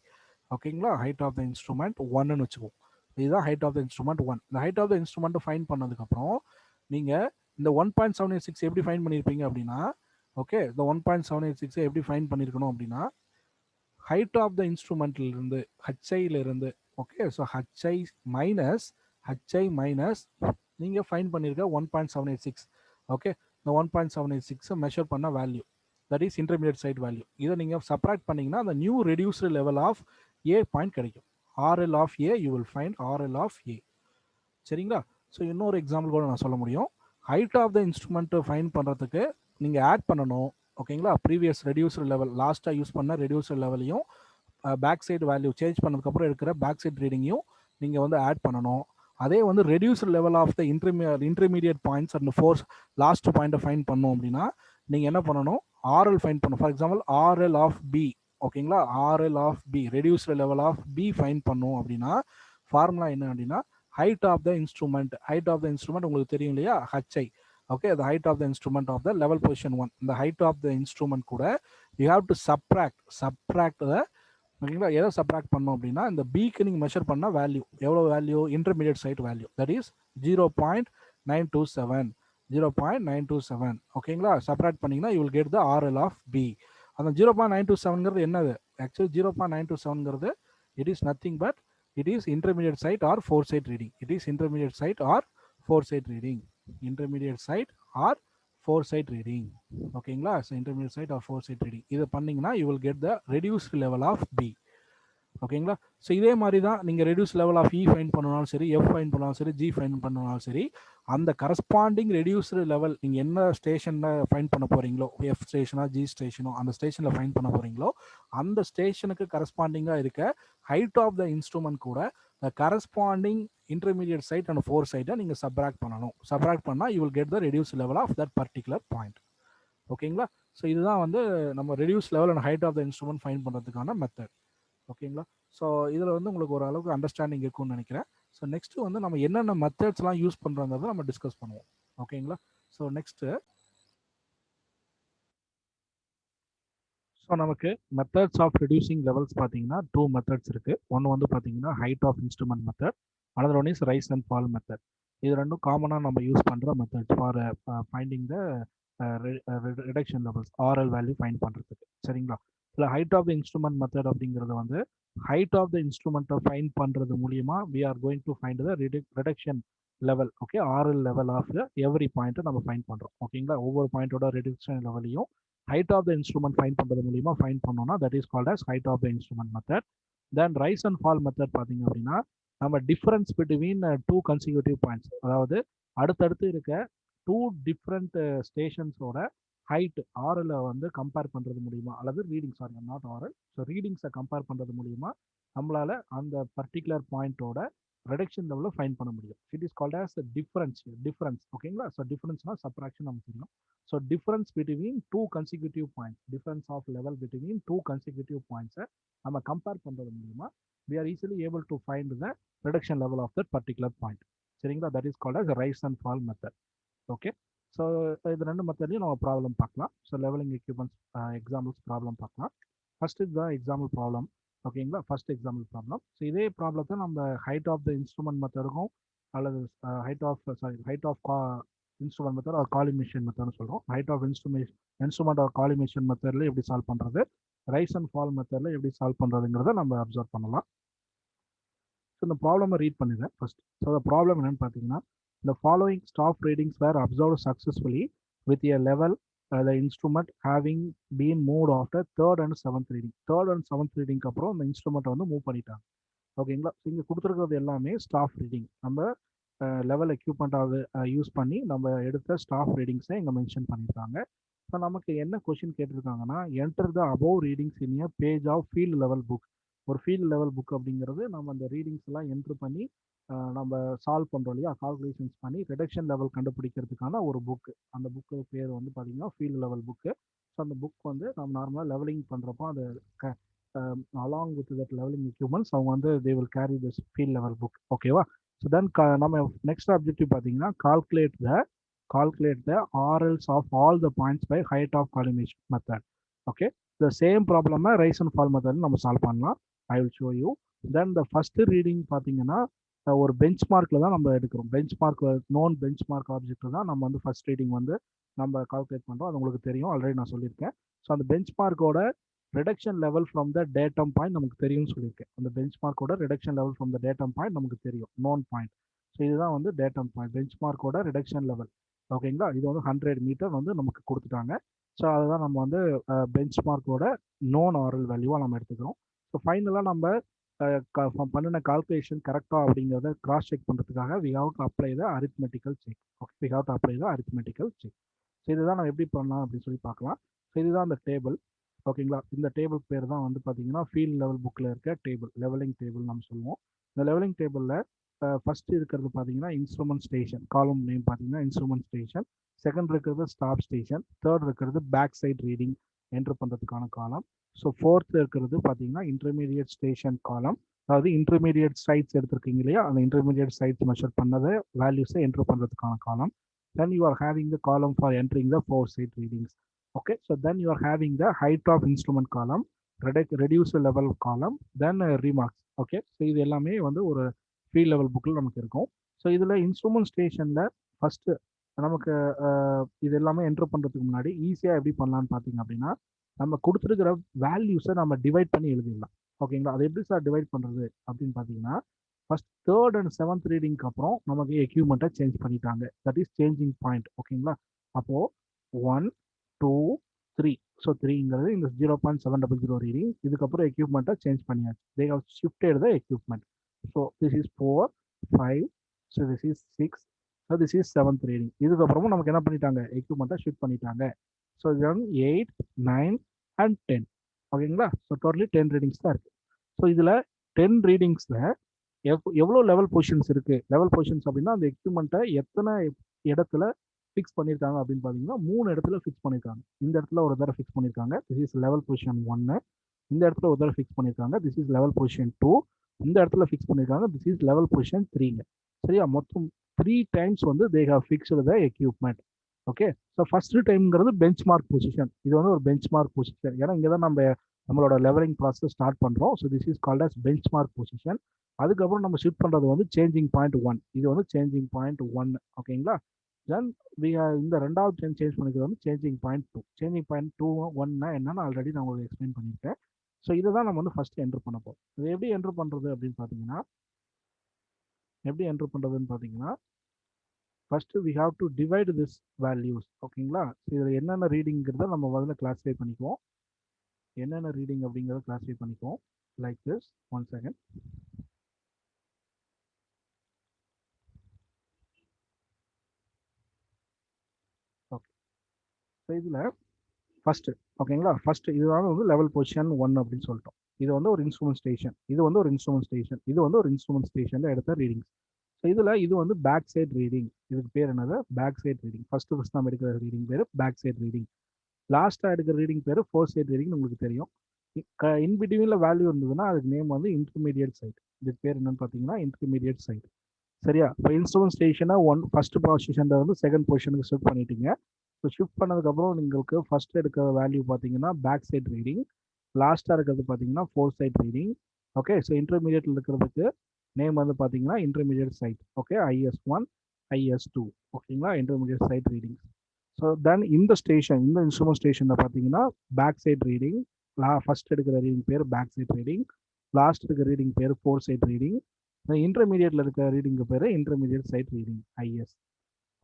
ஓகேங்களா. ஹைட் ஆஃப் த இன்ஸ்ட்ருமெண்ட் 1ன்னு வச்சுக்குவோம். இதுதான் ஹைட் ஆஃப் த இன்ஸ்ட்ருமெண்ட் 1. இந்த height of the instrument find பண்ணதுக்கப்புறம் நீங்கள் இந்த 1.786 எப்படி ஃபைன் பண்ணியிருப்பீங்க அப்படின்னா, ஓகே, இந்த 1.786 எப்படி ஃபைன் பண்ணியிருக்கணும் அப்படின்னா, ஹைட் ஆஃப் த இன்ஸ்ட்ருமெண்ட்லேருந்து ஹச்ஐலேருந்து, ஓகே, ஸோ ஹச்ஐ மைனஸ் நீங்கள் ஃபைன் பண்ணியிருக்க 1.786, ஓகே, இந்த 1.786 மெஷர் பண்ண value, that is intermediate sight value. இதை நீங்கள் சப்ராக்ட் பண்ணிங்கன்னா அந்த new reduced level of A point கிடைக்கும். RL of A, you will find RL of A. சரிங்களா? ஸோ இன்னொரு எக்ஸாம்பிள் கூட நான் சொல்ல முடியும். Height of the instrument find பண்ணுறதுக்கு நீங்கள் ஆட் பண்ணணும், ஓகேங்களா, ப்ரீவியஸ் ரெடியூஸ்டு லெவல், லாஸ்ட்டாக யூஸ் பண்ண ரெடியூஸ்டு லெவலையும் பேக் சைடு வேல்யூ சேஞ்ச் பண்ணதுக்கப்புறம் இருக்கிற பேக் சைட் ரீடிங்கையும் நீங்கள் வந்து ஆட் பண்ணணும். அதே வந்து reduced level of the intermediate points and force last பாயிண்ட்டை ஃபைன் பண்ணோம் அப்படின்னா நீங்கள் என்ன பண்ணணும், ஆர்எல் ஃபைன் பண்ணணும். For example, RL of B, ஓகேங்களா, RL of B, reduced level of B fine பண்ணோம் அப்படின்னா ஃபார்முலா என்ன அப்படின்னா ஹைட் ஆஃப் த இன்ஸ்ட்ருமெண்ட் உங்களுக்கு தெரியும் இல்லையா, HI, okay, the height of the instrument of the level position 1, the height of the instrument கூட you have to subtract the, ஓகேங்களா, எதை சப்ராக்ட் பண்ணோம் அப்படின்னா இந்த பிக்கு நீங்கள் மெஷர் பண்ண வேல்யூ, எவ்வளோ value, intermediate sight value, that is 0.927, ஓகேங்களா. சப்ராக்ட் பண்ணிங்கன்னா you will get the RL of B. அந்த 0.927ங்கிறது என்னது, ஆக்சுவலி 0.927ங்கிறது it is nothing but it is intermediate sight or fore side reading. Intermediate sight or fore side reading, ஓகேங்களா. So intermediate sight or fore side reading இதை பண்ணீங்கன்னா you will get the reduced level of B, ஓகேங்களா. So இதே மாதிரி தான் நீங்கள் reduce level of E fine பண்ணாலும் சரி, எஃப் ஃபைன் பண்ணாலும் சரி, ஜி ஃபைன் பண்ணாலும் சரி, அந்த கரஸ்பாண்டிங் ரெடியூஸ்டு லெவல் நீங்கள் என்ன ஸ்டேஷனில் ஃபைன் பண்ண போகிறீங்களோ, எஃப் ஸ்டேஷனோ ஜி ஸ்டேஷனோ அந்த ஸ்டேஷனில் ஃபைன் பண்ண போகிறீங்களோ அந்த ஸ்டேஷனுக்கு கரஸ்பாண்டிங்காக இருக்க ஹைட் ஆஃப் த இன்ஸ்ட்ருமெண்ட் கூட the corresponding intermediate sight and fore சைட்டை நீங்கள் சப்ராக்ட் பண்ணணும். சப்ராக்ட் பண்ணால் you will get the reduce level of that particular point, ஓகேங்களா. ஸோ இதுதான் வந்து நம்ம reduce level and height of the instrument find பண்ணுறதுக்கான மெத்தட், ஓகேங்களா. ஸோ இதில் வந்து உங்களுக்கு ஒரு அளவுக்கு அண்டர்ஸ்டாண்டிங் இருக்கும்னு நினைக்கிறேன். ஸோ நெக்ஸ்ட்டு வந்து நம்ம என்னென்ன மெத்தட்ஸ்லாம் யூஸ் பண்ணுறோங்கிறத நம்ம டிஸ்கஸ் பண்ணுவோம், ஓகேங்களா. ஸோ ஸோ நமக்கு மெத்தட்ஸ் ஆஃப் ரெடியூசிங் லெவல்ஸ் பார்த்தீங்கன்னா 2 மெத்தட்ஸ் இருக்கு. ஒன்று வந்து பார்த்தீங்கன்னா height of instrument method, another one is rise and fall method. இது ரெண்டும் காமனாக நம்ம யூஸ் பண்ணுற methods for finding the reduction levels, RL value find பண்ணுறதுக்கு. சரிங்களா? இல்லை height of the instrument method அப்படிங்கிறது வந்து ஹைட் ஆஃப் த இன்ஸ்ட்ருமெண்ட்டை ஃபைண்ட் பண்ணுறது மூலியமா we are going to find the reduction level. Okay, RL level of every பாயிண்ட்டை நம்ம ஃபைண்ட் பண்ணுறோம். ஓகேங்களா? ஒவ்வொரு பாயிண்டோட ரிடக்ஷன் லெவலையும் height of the instrument find பண்ணுறது மூலியமா ஃபைண்ட் பண்ணோம்னா that is called as height of the instrument method. Then rise and fall method பார்த்தீங்க அப்படின்னா நம்ம டிஃபரன்ஸ் பிட்வீன் 2 கன்சிக்யூட்டிவ் பாயிண்ட்ஸ், அதாவது அடுத்தடுத்து இருக்க 2 டிஃப்ரெண்ட் ஸ்டேஷன்ஸோட ஹைட் ஆர்எல் வந்து கம்பேர் பண்ணுறது மூலியமா, அல்லது reading, sorry not RL, so ரீடிங்ஸை கம்பேர் பண்ணுறது மூலியமா நம்மளால அந்த பர்டிகுலர் பாயிண்டோட ரிடக்ஷன் லெவலில் ஃபைண்ட் பண்ண முடியும். It is called as difference. ஓகேங்களா? ஸோ டிஃபரன்ஸ்னா சப்ராக்ஷன் நமக்கு தெரியும். So difference between 2 consecutive points, difference of level between 2 consecutive பாயிண்ட்ஸை நம்ம கம்பேர் பண்ணுறது மூலியமா we are easily able to find the reduction level of that particular point. சரிங்களா? that is called as a rise and fall method. okay, so இது ரெண்டு மெத்தட்லையும் நம்ம problem பார்க்கலாம். So levelling equipments examples problem பார்க்கலாம். First இது தான் example problem. ஓகேங்களா? First example problem. So இதே ப்ராப்ளத்தை நம்ம ஹைட் ஆஃப் த இன்ஸ்ட்ருமெண்ட் மெத்தடுக்கும் அல்லது height of instrument method or collimation மெத்தட்னு சொல்கிறோம். Height of instrument or collimation மெத்தடில் எப்படி சால்வ் பண்ணுறது, ரைஸ் அண்ட் ஃபால் மெத்தடில் எப்படி சால்வ் பண்ணுறதுங்கிறத நம்ம அப்சர்வ் பண்ணலாம். ஸோ இந்த ப்ராப்ளமை ரீட் பண்ணிடுறேன் ஃபர்ஸ்ட். ஸோ அந்த ப்ராப்ளம் என்னன்னு பார்த்தீங்கன்னா, the following staff readings were observed successfully with a level the instrument having been moved after third and seventh reading. Third and seventh ரீடிங்க்கு அப்புறம் இந்த இன்ஸ்ட்ருமெண்ட்டை வந்து மூவ் பண்ணிட்டாங்க. ஓகேங்களா? இங்கே கொடுத்துருக்கிறது எல்லாமே ஸ்டாஃப் ரீடிங். நம்ம லெவல் எக்யூப்மெண்ட்டாக யூஸ் பண்ணி நம்ம எடுத்த ஸ்டாஃப் ரீடிங்ஸை இங்கே மென்ஷன் பண்ணியிருக்காங்க. ஸோ நமக்கு என்ன கொஷின் கேட்டிருக்காங்கன்னா, enter the above readings in a page of field level book. ஒரு ஃபீல்டு லெவல் புக் அப்படிங்கிறது நம்ம அந்த ரீடிங்ஸ் எல்லாம் என்ட்ரு பண்ணி நம்ம சால்வ் பண்ணுறோம் இல்லையா, கால்குலேஷன்ஸ் பண்ணி ரிடக்ஷன் லெவல் கண்டுபிடிக்கிறதுக்கான ஒரு புக்கு. அந்த புக்கு பேர் வந்து பார்த்தீங்கன்னா ஃபீல்டு லெவல் புக்கு. ஸோ அந்த புக் வந்து நம்ம நார்மலாக லெவலிங் பண்ணுறப்போ அது along with that levelling equipments அவங்க வந்து they will carry this field level book. ஓகேவா? ஸோ தென் நம்ம நெக்ஸ்ட் ஆப்ஜெக்டிவ் பார்த்தீங்கன்னா calculate the RLs of all the points by height of collimation method. Okay, the same problem rise and fall method நம்ம solve பண்ணலாம். I will show you. Then the first reading பார்த்தீங்கன்னா ஒரு பெஞ்ச்மார்க்ல தான் நம்ம எடுக்கிறோம். Benchmark known benchmark object தான் நம்ம வந்து ஃபர்ஸ்ட் ரீடிங் வந்து நம்ம கால்குலேட் பண்ணுறோம். அது உங்களுக்கு தெரியும், ஆல்ரெடி நான் சொல்லியிருக்கேன். ஸோ அந்த பெஞ்ச்மார்க்கோட reduction level from the datum point நமக்கு தெரியும்னு சொல்லியிருக்கேன். அந்த பெஞ்ச்மார்க்கோட reduction level from the datum point நமக்கு தெரியும், நோன் பாயிண்ட். ஸோ இதுதான் வந்து டேட்டம் பாயிண்ட், பெஞ்ச்மார்க்கோட ரிடக்ஷன் லெவல். ஓகேங்களா? இது வந்து 100 மீட்டர் வந்து நமக்கு கொடுத்துட்டாங்க. ஸோ அதுதான் நம்ம வந்து பெஞ்ச்மார்க்கோட நோன் ஆர்எல் வேல்யூவாக நம்ம எடுத்துக்கிறோம். ஸோ ஃபைனலாக நம்ம பண்ணின கால்குலேஷன் கரெக்டாக அப்படிங்கிறத கிராஸ் செக் பண்ணுறதுக்காக we have to apply the arithmetical check. Okay, we have to apply the arithmetical check. So இதுதான் நம்ம எப்படி பண்ணலாம் அப்படின்னு சொல்லி பார்க்கலாம். ஸோ இதுதான் அந்த டேபிள். ஓகேங்களா? இந்த டேபிள் பேர் தான் வந்து பார்த்தீங்கன்னா ஃபீல்ட் லெவல் புக்கில் இருக்க டேபிள், லெவலிங் டேபிள் நம்ம சொல்லுவோம். இந்த லெவலிங் டேபிளில் ஃபர்ஸ்ட் இருக்கிறது பார்த்தீங்கன்னா இன்ஸ்ட்ருமெண்ட் ஸ்டேஷன், காலம் நேம் பார்த்தீங்கன்னா இன்ஸ்ட்ருமெண்ட் ஸ்டேஷன். செகண்ட் இருக்கிறது ஸ்டாப் ஸ்டேஷன். தேர்ட் இருக்கிறது பேக் சைட் ரீடிங் என்ட்ரு பண்ணுறதுக்கான காலம். ஸோ ஃபோர்த் இருக்கிறது பார்த்தீங்கன்னா இன்டர்மீடியட் ஸ்டேஷன் காலம், அதாவது இன்டர்மீடியட் சைட்ஸ் எடுத்திருக்கீங்க இல்லையா, அந்த இன்டர்மீடியட் சைட்ஸ் மெஷர் பண்ணதை வேல்யூஸை என்ட்ரு பண்ணுறதுக்கான column. Then you are having the column for entering the 4 sight readings. Okay, so then you are having the height of instrument column, reduce level column, then remarks. Okay, so இது எல்லாமே வந்து ஒரு field level புக்கில் நமக்கு இருக்கும். So இதில் instrument ஸ்டேஷனில் first நமக்கு இது எல்லாமே என்ட்ரு பண்ணுறதுக்கு முன்னாடி ஈஸியாக எப்படி பண்ணலான்னு பார்த்தீங்க அப்படின்னா, நம்ம கொடுத்துருக்கிற வேல்யூஸை நம்ம டிவைட் பண்ணி எழுதிடலாம். ஓகேங்களா? அது எப்படி சார் டிவைட் பண்ணுறது அப்படின்னு பார்த்தீங்கன்னா, ஃபர்ஸ்ட் தேர்ட் அண்ட் செவன்த் ரீடிங்க்கு அப்புறம் நமக்கு எக்யூப்மெண்ட்டை சேஞ்ச் பண்ணிட்டாங்க. That is changing point. ஓகேங்களா? அப்போது 1 2 3. ஸோ 3ங்கிறது இந்த 0.700 ரீடிங். இதுக்கப்புறம் எக்யூப்மெண்ட்டை சேஞ்ச் பண்ணியாச்சு. They have shifted the equipment. So this is 4 5. So this is 6. So this is 7th reading. இதுக்கப்புறமும் நமக்கு என்ன பண்ணிட்டாங்க, எக்யூப்மெண்ட்டை ஷிஃப்ட் பண்ணிட்டாங்க. ஸோ இதன் 8 9 அண்ட் 10. ஓகேங்களா? ஸோ டோட்டலி 10 ரீடிங்ஸ் தான் இருக்குது. ஸோ இதில் 10 ரீடிங்ஸில் எவ்வளோ லெவல் பொசிஷன்ஸ் இருக்குது. லெவல் பொசிஷன்ஸ் அப்படின்னா அந்த எக்யூப்மெண்ட்டை எத்தனை இடத்துல ஃபிக்ஸ் பண்ணியிருக்காங்க அப்படின்னு பார்த்தீங்கன்னா 3 இடத்துல ஃபிக்ஸ் பண்ணியிருக்காங்க. இந்த இடத்துல ஒரு தடவை ஃபிக்ஸ் பண்ணியிருக்காங்க, திஸ் இஸ் லெவல் பொசிஷன் 1. இந்த இடத்துல ஒரு தடவை ஃபிக்ஸ் பண்ணியிருக்காங்க, திஸ் இஸ் லெவல் பொசிஷன் 2. இந்த இடத்துல ஃபிக்ஸ் பண்ணியிருக்காங்க, திஸ் இஸ் லெவல் பொசிஷன் 3ங்க. சரியா? மொத்தம் 3 டைம்ஸ் வந்து they have fixed the equipment. Okay. So first டைம்ங்கிறது பெஞ்ச் மார்க் பொசிஷன். இது வந்து ஒரு பெஞ்ச் மார்க் பொசிஷன். ஏன்னா இங்கே தான் நம்மளோட லெவலிங் ப்ராசஸ் ஸ்டார்ட் பண்ணுறோம். So this is called as bench mark position. அதுக்கப்புறம் நம்ம ஷிஃப்ட் பண்ணுறது வந்து சேஞ்சிங் பாயிண்ட் 1. இது வந்து சேஞ்சிங் பாயிண்ட் 1. ஓகேங்களா. தென் இந்த ரெண்டாவது சேஞ்ச் பண்ணிக்கிறது வந்து சேஞ்சிங் பாயிண்ட் 2. சேஞ்சிங் பாயிண்ட் 2 1னா என்னன்னு ஆல்ரெடி நான் உங்களுக்கு எக்ஸ்பிளைன் பண்ணியிருக்கேன். ஸோ இதை தான் நம்ம வந்து ஃபர்ஸ்ட் என்ட்ரு பண்ண போகிறோம். இது எப்படி என்ட்ரு பண்ணுறது அப்படின்னு பார்த்தீங்கன்னா, first we have to divide this values. ஓகேங்களா. இதில் என்னென்ன ரீடிங்கிறத நம்ம முதல்ல கிளாஸிஃபை பண்ணிக்குவோம். என்னென்ன ரீடிங் அப்படிங்கிறத கிளாஸிஃபை பண்ணிக்குவோம். Like this. One second. Okay. So இதில் ஃபர்ஸ்ட், ஓகேங்களா, ஃபர்ஸ்ட் இதுதான் வந்து லெவல் பொசிஷன் 1 அப்படின்னு சொல்லிட்டோம். இது வந்து ஒரு இன்ஸ்ட்ருமெண்ட் ஸ்டேஷன், இது வந்து ஒரு இன்ஸ்ட்ருமெண்ட் ஸ்டேஷன், இது வந்து ஒரு இன்ஸ்ட்ருமெண்ட் ஸ்டேஷன்ல எடுத்த ரீடிங்ஸ். ஸோ இதில் இது வந்து பேக் சைட் ரீடிங். இதுக்கு பேர் என்னது? Back side reading. ஃபர்ஸ்ட் நம்ம எடுக்கிற ரீடிங் பேர் பேக் சைட் ரீடிங். லாஸ்ட்டாக எடுக்கிற ரீடிங் பேர் ஃபோர் சைட் ரீடிங். உங்களுக்கு தெரியும். இன்பிட்வீனில் வேல்யூ இருந்ததுன்னா அதுக்கு நேம் வந்து இன்டர்மீடியட் சைட். இதுக்கு பேர் என்னன்னு பார்த்தீங்கன்னா இன்டர்மீடியட் சைட். சரியா. இப்போ இன்ஸ்ட்ருமெண்ட் ஸ்டேஷனை ஃபர்ஸ்ட் பொசிஷன்ல வந்து செகண்ட் பொசிஷனுக்கு ஷிஃப்ட் பண்ணிட்டீங்க. ஸோ ஷிஃப்ட் பண்ணதுக்கப்புறம் உங்களுக்கு ஃபர்ஸ்ட் எடுக்கிற வேல்யூ பார்த்தீங்கன்னா பேக் சைட் ரீடிங். லாஸ்ட்டாக இருக்கிறது பார்த்தீங்கன்னா fore side reading. Okay. So இன்டர்மீடியட்ல இருக்கிறதுக்கு நேம் வந்து பார்த்தீங்கன்னா intermediate side. Okay. IS1, IS2. ஓகேங்களா. Intermediate side reading. So then இந்த இன்ஸ்ட்ருமெண்ட் ஸ்டேஷனில் பார்த்தீங்கன்னா பேக் சைட் ரீடிங். ஃபர்ஸ்ட் எடுக்கிற ரீடிங் பேர் பேக் சைட் ரீடிங். லாஸ்ட் இருக்கிற ரீடிங் பேர் ஃபோர் சைட் ரீடிங். இன்டர்மீடியட்ல இருக்கிற ரீடிங் பேர் இன்டர்மீடியட் சைட் ரீடிங், IS.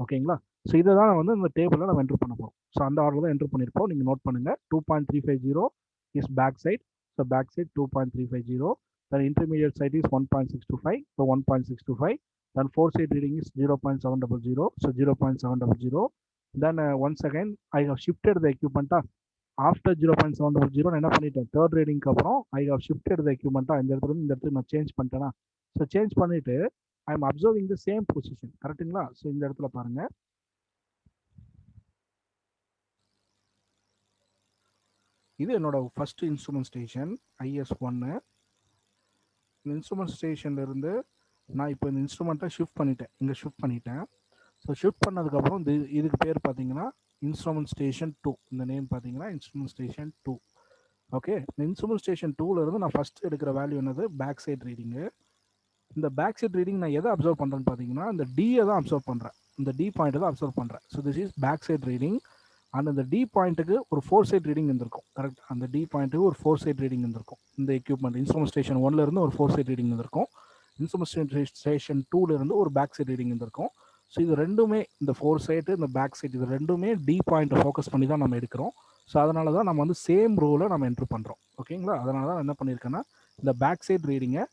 ஓகேங்களா. ஸோ இதை தான் வந்து இந்த டேபிளில் நம்ம என்ட்ரு பண்ண போகிறோம். ஸோ அந்த ஆர்டர் தான் என்ட்ரு பண்ணியிருப்போம். நீங்கள் நோட் பண்ணுங்க. 2.350 is back side. So back side 2.350. then intermediate side is 1.625. so 1.625. then four side reading is 0.700. so 0.700. then once again I have shifted the equipment after 0.700. நான் என்ன பண்ணிட்டேன், தேர்ட் ரீடிங்க்கு அப்புறம் ஐ have shifted த எக்யூப்மெண்ட்டா இந்த இடத்துக்கு நான் சேஞ்ச் பண்ணிட்டேன்னா. So change பண்ணிட்டு I am observing the same position. கரெக்டுங்களா. ஸோ இந்த இடத்துல பாருங்க, இது என்னோட ஃபர்ஸ்ட் இன்ஸ்ட்ருமெண்ட் ஸ்டேஷன் IS1. இந்த இன்ஸ்ட்ருமெண்ட் ஸ்டேஷன்ல இருந்து நான் இப்போ இந்த இன்ஸ்ட்ருமெண்ட்டை ஷிஃப்ட் பண்ணிட்டேன். ஸோ ஷிஃப்ட் பண்ணதுக்கப்புறம் இதுக்கு பேர் பார்த்தீங்கன்னா இன்ஸ்ட்ருமெண்ட் ஸ்டேஷன் 2. இந்த நேம் பார்த்தீங்கன்னா இன்ஸ்ட்ருமெண்ட் ஸ்டேஷன் 2. ஓகே. இந்த இன்ஸ்ட்ருமெண்ட் ஸ்டேஷன் 2ல இருந்து நான் ஃபர்ஸ்ட் எடுக்கிற வேல்யூ என்னது? Back side reading. இந்த பேக் சைட் ரீடிங் நான் எதை அப்சர்வ் பண்ணுறேன்னு பார்த்தீங்கன்னா இந்த டியை தான் அப்சர்வ் பண்ணுறேன். இந்த டி பாயிண்ட் தான் அப்சர்வ் பண்ணுறேன். So this is back side reading. And அந்த டி பாயிண்ட்டுக்கு ஒரு ஃபோர் சைட் ரீடிங் இருந்திருக்கும். கரெக்ட். அந்த டி பாயிண்ட்டுக்கு ஒரு ஃபோர் சைட் ரீடிங் இருந்திருக்கும். இந்த எக்யூப்மெண்ட் இன்ஸ்ட்ருமெண்ட் ஸ்டேஷன் 1ல இருந்து ஒரு ஃபோர் சைட் ரீடிங் இருந்திருக்கும். இன்ஸ்ட்ருமெண்ட் ஸ்டேஷன் 2ல இருந்து ஒரு பேக் சைட் ரீடிங் இருந்திருக்கும். ஸோ இது ரெண்டுமே, இந்த ஃபோர் சைட்டு இந்த பேக் சைட், இது ரெண்டுமே டி பாயிண்ட்டை ஃபோக்கஸ் பண்ணி தான் நம்ம எடுக்கிறோம். ஸோ அதனால தான் நம்ம வந்து சேம் ரோவில் நம்ம என்ட்ரு பண்ணுறோம். ஓகேங்களா. அதனால தான் என்ன பண்ணியிருக்கேன்னா இந்த பேக் சைட் ரீடிங்கை,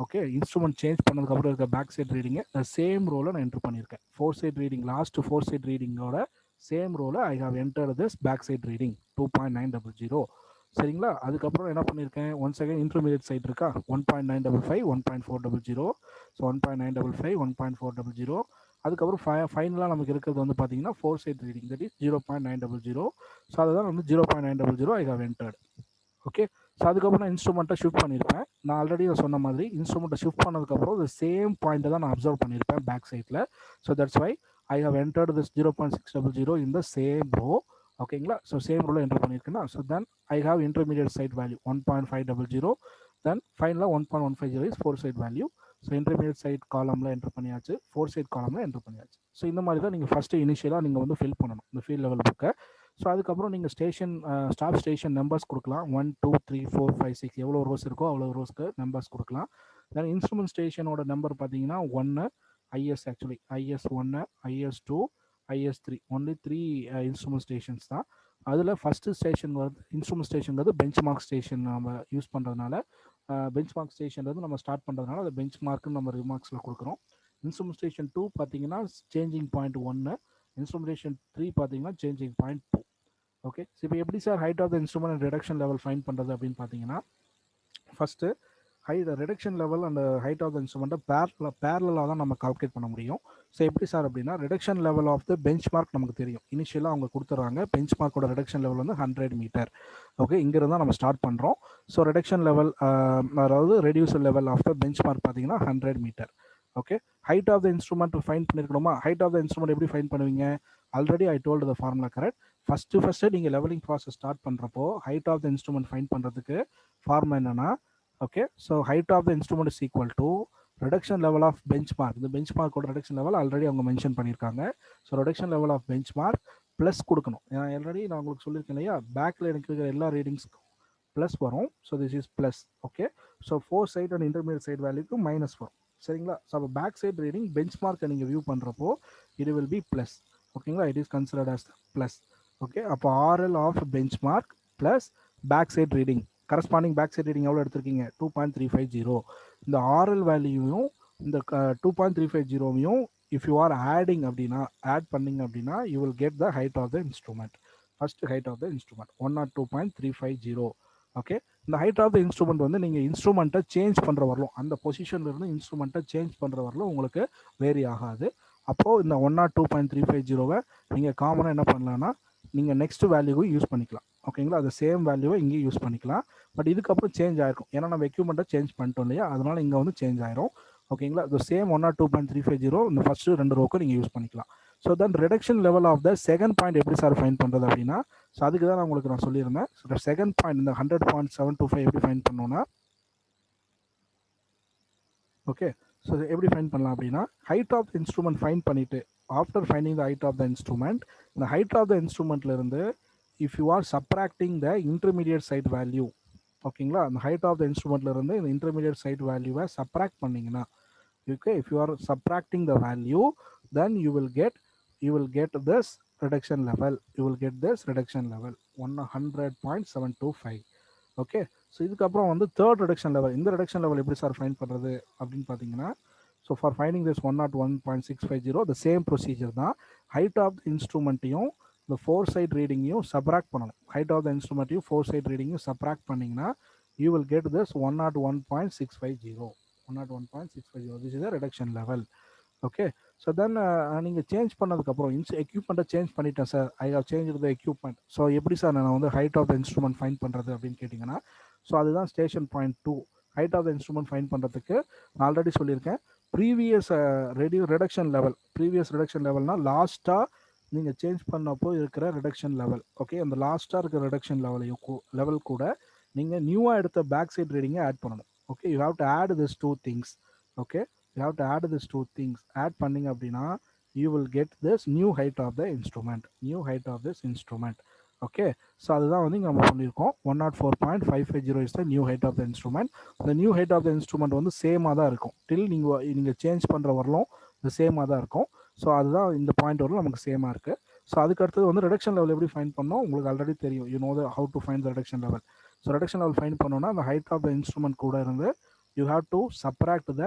ஓகே, இன்ஸ்ட்ருமெண்ட் சேஞ்ச் பண்ணதுக்கப்புறம் இருக்க பேக் சைட் ரீடிங்கை சேம் ரோவில் நான் என்ட்ரு பண்ணியிருக்கேன். Fore side reading, last fore sight ரீடிங்கோட சேம் ரோவில் I have entered this back side reading 2.900. சரிங்களா. அதுக்கப்புறம் என்ன பண்ணியிருக்கேன், ஒன்ஸ் அகைன் இன்டர்மீடியட் சைட் இருக்கா, 1.955, 1.400. ஸோ 1.955, 1.400. அதுக்கப்புறம் ஃபைனலாக நமக்கு இருக்கிறது வந்து பார்த்தீங்கன்னா fore side reading, that is 0.900. So அதுதான் வந்து 0.900 I have entered. Okay. So அதுக்கப்புறம் நான் இன்ஸ்ட்ருமெண்ட்டை ஷிஃப்ட் பண்ணியிருப்பேன். நான் ஆல்ரெடி சொன்ன மாதிரி இன்ஸ்ட்ருமெண்ட்டை ஷிஃப்ட் பண்ணதுக்கப்புறம் இந்த சேம் பாயிண்ட்டை தான் நான் அப்சர்வ் பண்ணியிருப்பேன் பேக் சைடில். So that's why I have entered this 0.600 in the same row. ஓகேங்களா. ஸோ சேம் ரோவில் என்டர் பண்ணியிருக்கேன்னா, so then I have intermediate sight value 1.500. Then ஃபைனலாக 1.150 is fore sight value. So intermediate sight காலமில் enter பண்ணியாச்சு, fore sight காலமில் enter பண்ணியாச்சு. So இந்த மாதிரி தான் நீங்கள் ஃபஸ்ட்டு இனிஷியலாக நீங்கள் வந்து ஃபில் பண்ணணும் இந்த ஃபீல்ட் லெவல் புக்கை. ஸோ அதுக்கப்புறம் நீங்கள் ஸ்டாப் ஸ்டேஷன் நம்பர்ஸ் கொடுக்கலாம். 1, 2, 3, 4, 5, 6 எவ்வளோ ரோஸ் இருக்கோ அவ்வளோ ரோஸ்க்கு நம்பர்ஸ் கொடுக்கலாம். தென் இன்ஸ்ட்ருமெண்ட் ஸ்டேஷனோட நம்பர் பார்த்தீங்கன்னா 1 IS, actually IS1, IS2, IS3, only 3 instrument stations தான். அதில் ஃபஸ்ட்டு ஸ்டேஷன் வந்து instrument station bench mark station நம்ம யூஸ் பண்ணுறதுனால, பெஞ்ச் மார்க் ஸ்டேஷன்லேருந்து நம்ம ஸ்டார்ட் பண்ணுறதுனால அது பெஞ்ச் மார்க்குன்னு நம்ம ரிமார்க்ஸில் கொடுக்குறோம். இன்ஸ்ட்ருமெண்ட் ஸ்டேஷன் 2 பார்த்தீங்கன்னா சேஞ்சிங் பாயிண்ட் 1, இன்ஸ்ட்ருமெண்டேஷன் 3 பார்த்தீங்கன்னா சேஞ்சிங் பாயிண்ட் 2. ஓகே. ஸோ இப்போ எப்படி sir height of the instrument and reduction level find பண்ணுறது அப்படின்னு பார்த்தீங்கன்னா, first reduction level and height of the இன்ஸ்ட்ருமெண்ட்டை பேரலாக தான் நம்ம கால்குலேட் பண்ண முடியும். ஸோ எப்படி சார் அப்படின்னா, reduction level of the bench mark நமக்கு தெரியும். இனிஷியலாக அவங்க கொடுத்துட்றாங்க பெஞ்ச் மார்க்கோட ரிடக்ஷன் லெவல் வந்து 100 மீட்டர். ஓகே. இங்கிருந்து தான் நம்ம ஸ்டார்ட் பண்ணுறோம். ஸோ ரிடக்ஷன் லெவல், அதாவது reduced level of the bench mark பார்த்தீங்கன்னா 100 metre. Okay. Height of the instrument find பண்ணிருக்கணுமா? ஹைட் ஆஃப் த இன்ஸ்ட்ருமெண்ட் எப்படி ஃபைன் பண்ணுவீங்க? Already I told the formula correct. First நீங்கள் லெவலிங் ப்ராசஸ் ஸ்டார்ட் பண்ணுறப்போ height of the instrument find பண்ணுறதுக்கு formula என்னன்னா, okay, so height of the instrument is equal to reduction level of benchmark. இந்த bench மார்க்கோட reduction level already அவங்க mention பண்ணியிருக்காங்க. So reduction level of benchmark plus கொடுக்கணும். ஏன்னா already நான் உங்களுக்கு சொல்லியிருக்கேன் இல்லையா, பேக்கில் எனக்கு இருக்கிற எல்லா ரீடிங்ஸ்க்கும் ப்ளஸ் வரும். So this is plus. Okay, so 4 sight and intermediate sight வேல்யூக்கு மைனஸ் வரும். சரிங்களா? ஸோ அப்போ பேக் சைட் ரீடிங் பெஞ்ச் மார்க்கை நீங்கள் வியூ பண்ணுறப்போ இது வில் பி ப்ளஸ். ஓகேங்களா? It is considered as plus. Okay, அப்போ RL of benchmark plus back side reading, corresponding back side reading எவ்வளோ எடுத்திருக்கீங்க? 2.350. இந்த ஆர்எல் வேல்யூவையும் இந்த 2.350வையும் இஃப் யூ ஆர் ஆடிங் அப்படின்னா, ஆட் பண்ணிங்க அப்படின்னா you will get the height of the instrument. First height of the instrument 102.350. Okay, இந்த ஹைட் ஆஃப் த இன்ஸ்ட்ருமெண்ட் வந்து நீங்கள் இன்ஸ்ட்ருமெண்ட்டை சேஞ்ச் பண்ணுற வரலும், அந்த பொசிஷன்லேருந்து இன்ஸ்ட்ருமெண்ட்டை சேஞ்ச் பண்ணுற வரலும் உங்களுக்கு வேரி ஆகாது. அப்போது இந்த 102.350 நீங்கள் காமனாக என்ன பண்ணலான்னா நீங்கள் நெக்ஸ்ட் வேல்யூவும் யூஸ் பண்ணிக்கலாம். ஓகேங்களா? அது சேம் வேல்யூவை இங்கேயும் யூஸ் பண்ணிக்கலாம். பட் இதுக்கப்புறம் சேஞ்ச் ஆயிருக்கும், ஏன்னா நம்ம எக்யூப்மெண்ட்டை சேஞ்ச் பண்ணிட்டோம் இல்லையா, அதனால இங்கே வந்து சேஞ்ச் ஆயிரும். ஓகேங்களா? இந்த சேம் 102.350 இந்த ஃபர்ஸ்ட் 2 ரோக்கு நீங்கள் யூஸ் பண்ணிக்கலாம். So then reduction level of the second point எப்படி சார் ஃபைன் பண்ணுறது அப்படின்னா, ஸோ அதுக்கு தான் நான் உங்களுக்கு சொல்லியிருந்தேன். ஸோ செகண்ட் பாயிண்ட் இந்த 100.725 எப்படி ஃபைன் பண்ணோன்னா, ஓகே, ஸோ எப்படி ஃபைன் பண்ணலாம் அப்படின்னா, height of the instrument find பண்ணிவிட்டு after finding the height of the instrument, இந்த ஹைட் ஆஃப் த இன்ஸ்ட்ருமெண்ட்லேருந்து if you are subtracting the intermediate sight value, ஓகேங்களா, அந்த ஹைட் ஆஃப் த இன்ஸ்ட்ருமெண்ட்லேருந்து இந்த இன்டர்மீடியட் சைட் வேல்யூவை சப்ராக்ட் பண்ணிங்கன்னா, okay, if you are subtracting the value, then you will get this reduction level, 100.725. Okay, so இதுக்கப்புறம் வந்து third reduction level. இந்த reduction level எப்படி சார் ஃபைன் பண்ணுறது அப்படின்னு பார்த்தீங்கன்னா, so for finding this 101.650 the same procedure தான். Height of the இன்ஸ்ட்ருமெண்ட்டையும் இந்த 4 சைட் ரீடிங்கையும் சப்ராக்ட் பண்ணணும். ஹைட் ஆஃப் த இன்ஸ்ட்ருமெண்ட்டையும் 4 சைட் ரீடிங்கையும் சப்ராக்ட் பண்ணிங்கன்னா you will get this 101.650. 101.650. This is the reduction level. Okay, so then நீங்கள் சேஞ்ச் பண்ணதுக்கப்புறம் எக்யூப்மெண்ட்டை சேஞ்ச் பண்ணிட்டேன் sir, I have change the equipment. So எப்படி சார் நான் வந்து height of the instrument find பண்ணுறது அப்படின்னு கேட்டிங்கன்னா, ஸோ அதுதான் station point 2. Height of the instrument find பண்ணுறதுக்கு நான் ஆல்ரெடி சொல்லியிருக்கேன், ப்ரீவியஸ் ரிடக்ஷன் லெவல்னால் லாஸ்ட்டாக நீங்கள் சேஞ்ச் பண்ணப்போ இருக்கிற ரிடக்ஷன் லெவல். ஓகே, அந்த லாஸ்ட்டாக இருக்கிற ரிடக்ஷன் லெவல் கூட நீங்கள் நியூவாக எடுத்த பேக் சைட் ரீடிங்கை ஆட் பண்ணணும். Okay, you have to add these two things. Okay, you have to add these two things. Add பண்ணீங்க அப்படின்னா you will get this new height of the instrument. Okay, so அதுதான் வந்து இங்கே நம்ம சொல்லியிருக்கோம். 104.550 is the new height of the instrument. the new height of the instrument வந்து சேமாக தான் இருக்கும். டில் நீங்கள் சேஞ்ச் பண்ணுற வரலும் இது சேமாக தான் இருக்கும். ஸோ அதுதான் இந்த பாயிண்ட் வரலும் நமக்கு சேமாக இருக்குது. ஸோ அதுக்கு அடுத்தது வந்து ரிடக்ஷன் லெவல் எப்படி ஃபைன் பண்ணோம் உங்களுக்கு ஆல்ரெடி தெரியும். You know the how to find the reduction level. So reduction level find பண்ணோன்னா அந்த ஹைட் ஆஃப் த இன்ஸ்ட்ருமெண்ட் கூட இருந்து you have to subtract the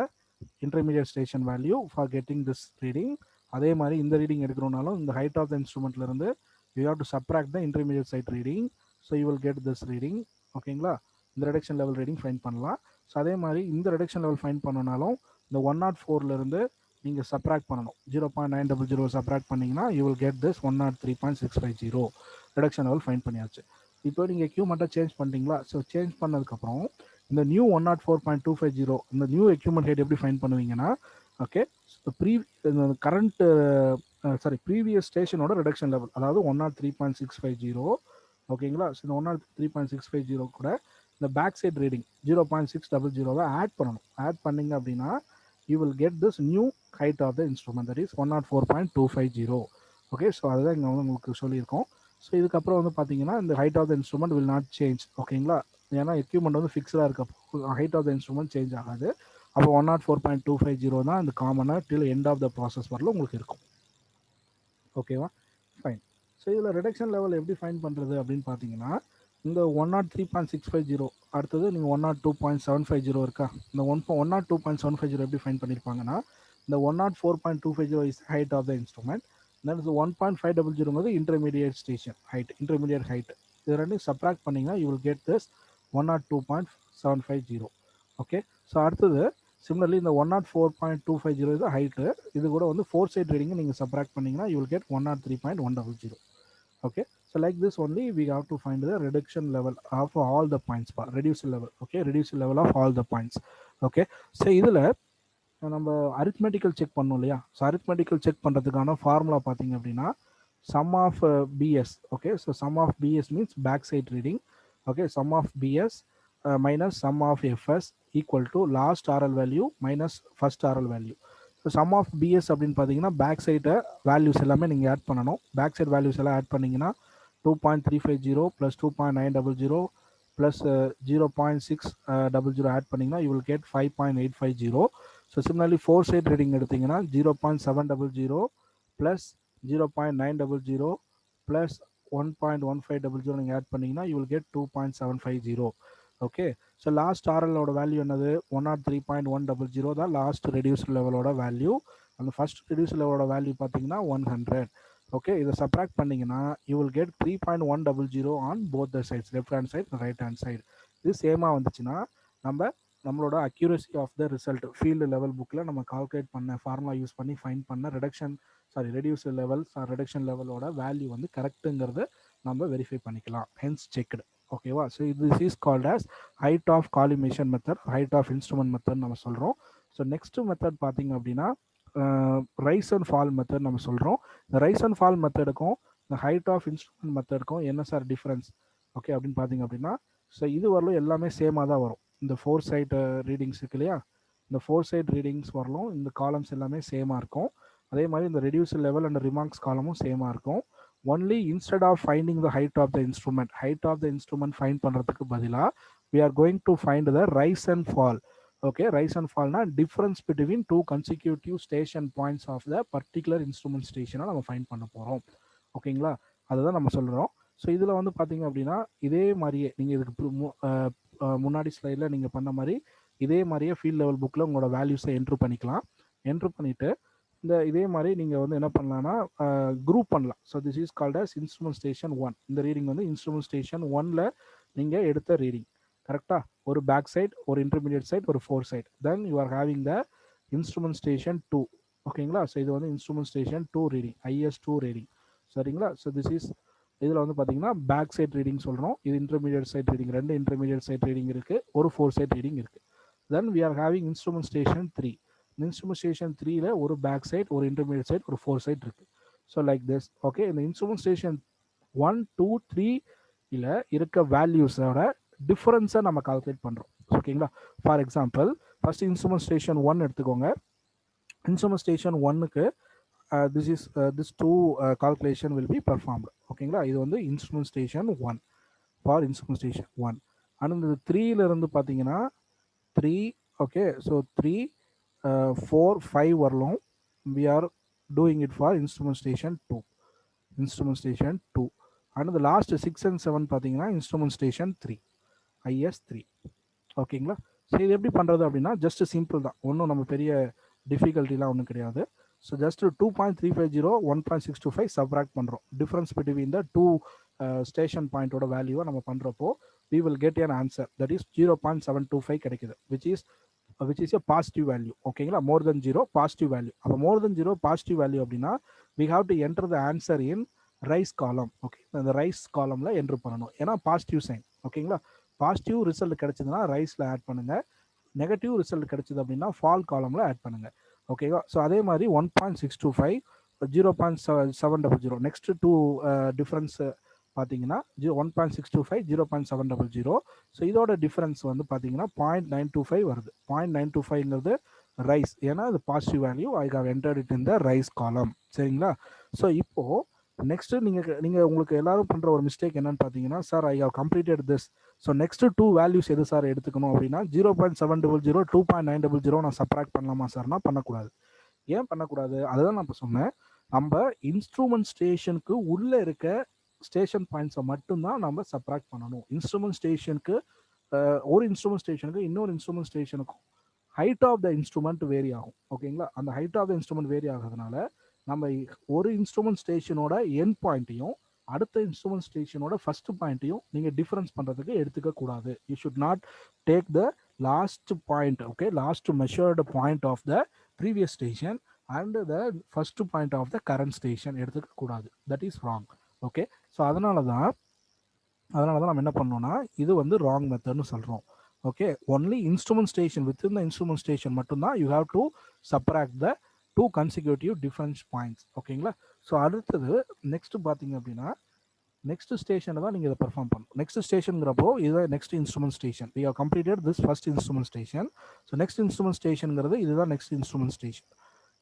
intermediate station value for getting this reading. அதே மாதிரி இந்த ரீடிங் எடுக்கிறோம்னாலும் இந்த ஹைட் ஆஃப் த இன்ஸ்ட்ருமெண்ட்லேருந்து you have to subtract the intermediate side reading. So you will get this reading. ஓகேங்களா? இந்த ரிடக்ஷன் லெவல் ரீடிங் ஃபைன் பண்ணலாம். So அதே மாதிரி இந்த ரிடக்ஷன் லெவல் ஃபைன் பண்ணனாலும் இந்த 104லேருந்து நீங்கள் சப்ராக்ட் பண்ணணும். 0.900 சப்ராக்ட் பண்ணிங்கன்னா you will get this 103.650. Reduction level find பண்ணியாச்சு. இப்போ நீங்கள் எக்யூப்மெண்ட்டை சேஞ்ச் பண்ணிட்டீங்களா? ஸோ சேஞ்ச் பண்ணதுக்கப்புறம் இந்த நியூ 104.250 இந்த நியூ எக்யூப்மெண்ட் ஹைட் எப்படி ஃபைன் பண்ணுவீங்கன்னா, ஓகே, கரண்ட் ப்ரீவியஸ் ஸ்டேஷனோட ரிடக்ஷன் லெவல், அதாவது 103.650. ஓகேங்களா? ஸோ இந்த 103.650 கூட இந்த பேக் சைட் ரீடிங் 0.600 ஆட் பண்ணணும். ஆட் பண்ணிங்க அப்படின்னா you will get this new height of the instrument, that is 104.250. Okay, so அதுதான் இங்கே வந்து உங்களுக்கு சொல்லியிருக்கோம். ஸோ இதுக்கப்புறம் வந்து பார்த்தீங்கன்னா இந்த height of the instrument will not change. ஓகேங்களா? ஏன்னா எக்யூப்மெண்ட் வந்து ஃபிக்ஸ்டாக இருக்கப்போ height of the instrument change ஆகாது. அப்போ 104.250 தான் இந்த காமனாக till end of the process வரல உங்களுக்கு இருக்கும். ஓகேவா? ஃபைன். ஸோ இதில் ரிடக்ஷன் லெவல் எப்படி ஃபைன் பண்ணுறது அப்படின்னு பார்த்தீங்கன்னா, இந்த 103.650 அடுத்தது நீங்கள் 102.750 இருக்கா, இந்த 102.750 எப்படி ஃபைன் பண்ணியிருப்பாங்கன்னா, இந்த 104.250 is height of the instrument, then 1.500 intermediate station height, intermediate height. இது ரெண்டும் சப்ராக்ட் பண்ணிங்கன்னா you will get this 102.750. Okay, so அடுத்தது சிமிலர்லி இந்த 104.250 இது ஹைட்டு, இது கூட வந்து 4 சைட் ரீடிங்கை நீங்கள் சப்ராக்ட் பண்ணிங்கன்னா you will get 103.100. Okay, so like this only we have to find the reduction level of all the points, reduce level. Okay, reduce level of all the points. Okay, so இதில் நம்ம arithmetical check பண்ணோம் இல்லையா? So arithmetical check பண்ணுறதுக்கான formula பார்த்தீங்க அப்படின்னா, sum of BS. Okay, so sum of BS means backside reading. Okay, sum of BS minus sum of FS equal to last RL value minus first RL value. So sum of BS அப்படின்னு பார்த்தீங்கன்னா back sight values எல்லாமே நீங்கள் add பண்ணணும். Back sight values எல்லாம் add பண்ணிங்கன்னா 2.350 plus 2.900 plus 0.600 add பண்ணிங்கன்னா you will get 5.850. So similarly fore side reading எடுத்தீங்கன்னா 0.700 plus 0.900 plus 1.1500 நீங்கள் ஆட் பண்ணிங்கன்னா you will get 2.750. Okay, so last ஆர்எலோட வேல்யூ என்னது 103.100 தான் லாஸ்ட் ரெடியூஸ்ட் லெவலோட வேல்யூ. அந்த ஃபர்ஸ்ட் ரெடியூஸ் லெவலோட வேல்யூ பார்த்தீங்கன்னா 100. ஓகே, இதை சப்ராக்ட் பண்ணிங்கன்னா you will get 3.100 on both the sides, left hand side right hand side. இது சேமாக வந்துச்சுன்னா நம்மளோட accuracy of the result field level புக்கில் நம்ம கால்குலேட் பண்ண ஃபார்முலா யூஸ் பண்ணி ஃபைண்ட் பண்ண ரெடியூஸ் லெவல் ரிடக்ஷன் லெவலோட வேல்யூ வந்து கரெக்டுங்கிறத நம்ம வெரிஃபை பண்ணிக்கலாம். Hence checked. ஓகேவா? So this is called as height of collimation method, height of instrument method நம்ம சொல்கிறோம். ஸோ நெக்ஸ்ட் மெத்தட் பார்த்தீங்க அப்படின்னா ரைஸ் அண்ட் ஃபால் மெத்தட் நம்ம சொல்கிறோம். இந்த ரைஸ் அண்ட் ஃபால் மெத்தடுக்கும் இந்த ஹைட் ஆஃப் இன்ஸ்ட்ருமெண்ட் மெத்தடுக்கும் என்ன சார் டிஃப்ரென்ஸ்? ஓகே, அப்படின்னு பார்த்தீங்க அப்படின்னா ஸோ இது வரலும் எல்லாமே சேமாக தான் வரும். இந்த ஃபோர் சைட் ரீடிங்ஸ் இருக்கு இல்லையா, இந்த ஃபோர் சைட் ரீடிங்ஸ் வரலும் இந்த காலம்ஸ் எல்லாமே சேமாக இருக்கும். அதே மாதிரி இந்த ரெடியூஸ் லெவல் அண்ட் ரிமார்க்ஸ் காலமும் சேமாக இருக்கும். Only instead of finding the height of the instrument find பண்ணுறதுக்கு பதிலாக we are going to find the rise and fall. Okay, rise and fall na difference between two consecutive station points of the particular instrument station நம்ம find பண்ண போகிறோம். ஓகேங்களா, அதுதான் நம்ம சொல்கிறோம். So இதில் வந்து பார்த்தீங்க அப்படின்னா இதே மாதிரியே நீங்கள் இதுக்கு முன்னாடி ஸ்லைடில் நீங்கள் பண்ண மாதிரி இதே மாதிரியே ஃபீல்ட் லெவல் புக்கில் உங்களோட வேல்யூஸை என்ட்ரு பண்ணிக்கலாம். என்ட்ரு பண்ணிவிட்டு இதே மாதிரி நீங்கள் வந்து என்ன பண்ணலாம்னா குரூப் பண்ணலாம். So this is called as instrument station 1. இந்த ரீடிங் வந்து இன்ஸ்ட்ருமெண்ட் ஸ்டேஷன் 1ல் நீங்கள் எடுத்த ரீடிங் கரெக்டாக. ஒரு பேக் சைட், ஒரு இன்டர்மீடியட் சைட், ஒரு fore sight. Then you are having the instrument station 2. ஓகேங்களா, ஸோ இது வந்து instrument station 2 reading, IS2 reading. சரிங்களா, ஸோ திஸ் இஸ் இதில் வந்து பார்த்தீங்கன்னா பேக் சைட் ரீடிங் சொல்கிறோம். இது intermediate side reading, 2 intermediate side reading இருக்குது, ஒரு ஃபோர் சைட் ரீடிங் இருக்குது. Then we are having instrument station 3. Instrument station 3ல ஒரு பேக் சைட், ஒரு இன்டர்மீடியட் சைட், ஒரு ஃபோர் சைட் இருக்குது. So like this. ஓகே, இந்த இன்ஸ்ட்ருமெண்ட் ஸ்டேஷன் 1, 2, 3ல இருக்க வேல்யூஸோட டிஃபரன்ஸை நம்ம கால்குலேட் பண்ணுறோம். ஓகேங்களா, for example first instrument station 1 எடுத்துக்கோங்க. இன்ஸ்ட்ருமெண்ட் ஸ்டேஷன் 1க்கு this two calculation will be performed. ஓகேங்களா, இது வந்து instrument station 1 for instrument station 1. ஆனால் இந்த 3ல இருந்து பார்த்தீங்கன்னா 3, ஓகே, ஸோ 3, 4, 5 வரலும் we are doing it for instrument station 2. And the last 6 and 7 பார்த்தீங்கன்னா instrument station 3, IS3. ஓகேங்களா, ஸோ இது எப்படி பண்ணுறது அப்படின்னா ஜஸ்ட் சிம்பிள் தான், ஒன்றும் நம்ம பெரிய டிஃபிகல்ட்டிலாம் ஒன்றும் கிடையாது. ஸோ ஜஸ்ட் 2.350 1.625 சப்ராக்ட் பண்ணுறோம். Difference between the two station பாயிண்டோட வேல்யூவை நம்ம பண்ணுறப்போ we will get an answer that is 0.725 கிடைக்குது, which is a positive value. ஓகேங்களா, more than 0 பாசிட்டிவ் வேல்யூ. அப்போ more than 0 பாசிட்டிவ் வேல்யூ அப்படின்னா we have to enter the answer in rice காலம். Okay, அந்த ரைஸ் காலமில் என்ட்ரு பண்ணணும், ஏன்னா positive sign. ஓகேங்களா, positive result கிடைச்சதுன்னா ரைஸில் ஆட் பண்ணுங்கள், நெகட்டிவ் ரிசல்ட் கிடைச்சது அப்படின்னா ஃபால் காலமில் ஆட் பண்ணுங்கள். ஓகேவா, ஸோ அதே மாதிரி 1.625 0.700 நெக்ஸ்ட் டூ டிஃப்ரென்ஸ் பார்த்தீங்கன்னா 1.625 0.700. ஸோ இதோட டிஃபரன்ஸ் வந்து பார்த்தீங்கன்னா 0.925 வருது. 0.925ங்கிறது ரைஸ், ஏன்னா அது positive value. I have entered it in the rise column. சரிங்களா, ஸோ இப்போது நெக்ஸ்ட் நீங்கள் உங்களுக்கு எல்லாரும் பண்ணுற ஒரு மிஸ்டேக் என்னன்னு பார்த்தீங்கன்னா, sir I have completed this, so next two values எது சார் எடுத்துக்கணும் அப்படின்னா 0.700 2.900 நான் சப்ராக்ட் பண்ணலாமா சார்னா பண்ணக்கூடாது. ஏன் பண்ணக்கூடாது? அதுதான் நான் இப்போ சொன்னேன். நம்ம இன்ஸ்ட்ருமெண்ட் ஸ்டேஷனுக்கு உள்ளே இருக்க ஸ்டேஷன் பாயிண்ட்ஸை மட்டும்தான் நம்ம சப்ராக்ட் பண்ணணும். இன்ஸ்ட்ருமெண்ட் ஸ்டேஷனுக்கு ஒரு இன்ஸ்ட்ருமெண்ட் ஸ்டேஷனுக்கு இன்னொரு இன்ஸ்ட்ருமெண்ட் ஸ்டேஷனுக்கும் height of the instrument vary ஆகும். ஓகேங்களா, அந்த height of the instrument vary ஆகிறதுனால நம்ம ஒரு இன்ஸ்ட்ருமெண்ட் ஸ்டேஷனோட எண்ட் பாயிண்ட்டையும் அடுத்த இன்ஸ்ட்ருமெண்ட் ஸ்டேஷனோட ஃபர்ஸ்ட் பாயிண்ட்டையும் நீங்கள் டிஃபரன்ஸ் பண்ணுறதுக்கு எடுத்துக்க கூடாது. You should not take the last point, okay, last measured point of the previous station and the first point of the current station எடுத்துக்க கூடாது. That is wrong. Okay, so அதனால தான் நம்ம என்ன பண்ணோம்னா இது வந்து ராங் மெத்தட்னு சொல்கிறோம். Okay, only instrument station within the instrument station மட்டும்தான் you have to subtract the 2 consecutive difference points. ஓகேங்களா? ஸோ அடுத்தது நெக்ஸ்ட் பார்த்தீங்க அப்படின்னா நெக்ஸ்ட் ஸ்டேஷனை தான் நீங்கள் இதை பெர்ஃபார்ம் பண்ணணும். நெக்ஸ்ட் ஸ்டேஷனுங்கிறப்போ இதுதான் next instrument station. We have completed this first instrument station. So next instrument ஸ்டேஷனுங்கிறது இதுதான் நெக்ஸ்ட் இன்ஸ்ட்ருமெண்ட் ஸ்டேஷன்.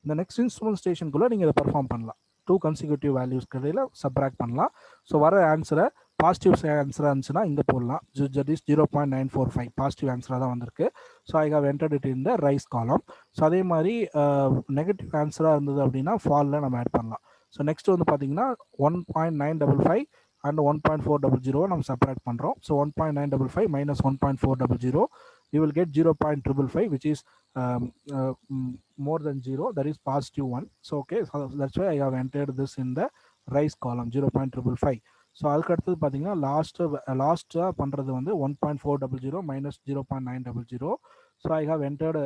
இந்த நெக்ஸ்ட் இன்ஸ்ட்ருமெண்ட் ஸ்டேஷனுக்குள்ளே நீங்கள் இதை பெர்ஃபார்ம் பண்ணலாம். 2 கன்சிக்யூட்டிவ் வேல்யூஸ் கடையில் சப்ராக்ட் பண்ணலாம். ஸோ வர ஆன்சரை பாசிட்டிவ் ஆன்சராக இருந்துச்சுன்னா இங்கே போடலாம். தட் இஸ் 0.945 பாசிட்டிவ் ஆன்சராக தான் வந்திருக்கு. So I have entered it in the rise column. So அதே மாதிரி நெகட்டிவ் ஆன்சராக இருந்தது அப்படின்னா ஃபாலில் நம்ம ஆட் பண்ணலாம். ஸோ நெக்ஸ்ட் வந்து பார்த்தீங்கன்னா 1.955 அண்ட் 1.400 நம்ம செப்பரேட் பண்ணுறோம். So 1.955 minus 1.400 you will get 0.555 which is more than 0, that is positive 1. So okay, so that's why I have entered this in the rise column 0.555. So அதுக்கு அடுத்தது பார்த்தீங்கன்னா லாஸ்ட்டாக பண்ணுறது வந்து 1.400 minus 0.900. So I have entered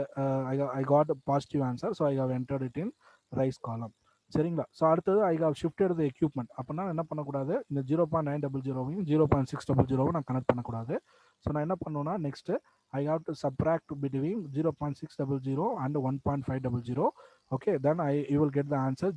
I got positive answer. So I have entered it in rise column. சரிங்களா? So அடுத்தது I have shifted the equipment. அப்படின்னா என்ன பண்ணக்கூடாது, இந்த 0.900 0.600 நான் கனெக்ட் பண்ணக்கூடாது. ஸோ நான் என்ன பண்ணுவேன்னா next I have to subtract between 0.600 and 1.500. Okay, then you will get the answer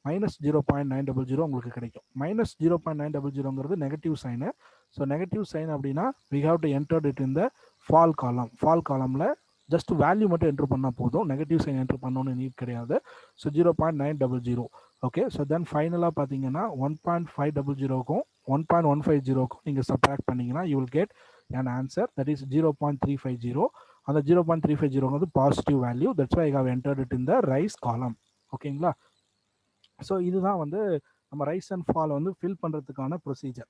minus 0.900 உங்களுக்கு கிடைக்கும். minus 0.900 negative sign. So negative sign அப்படின்னா we have to enter it in the fall column. Fall காலமில் just value மட்டும் enter பண்ணால் போதும், negative sign enter பண்ணணும்னு need கிடையாது. So 0.900. Okay, so then ஃபைனலாக பார்த்தீங்கன்னா 1.500க்கும் 1.150க்கும் நீங்கள் சப்ராக்ட் பண்ணிங்கன்னா you will get an answer, that is 0.350. and the 0.350 வந்து positive value. that's why I have entered it in the rise column. ஓகேங்களா? ஸோ இதுதான் வந்து நம்ம ரைஸ் அண்ட் ஃபால் வந்து ஃபில் பண்ணுறதுக்கான ப்ரொசீஜர்.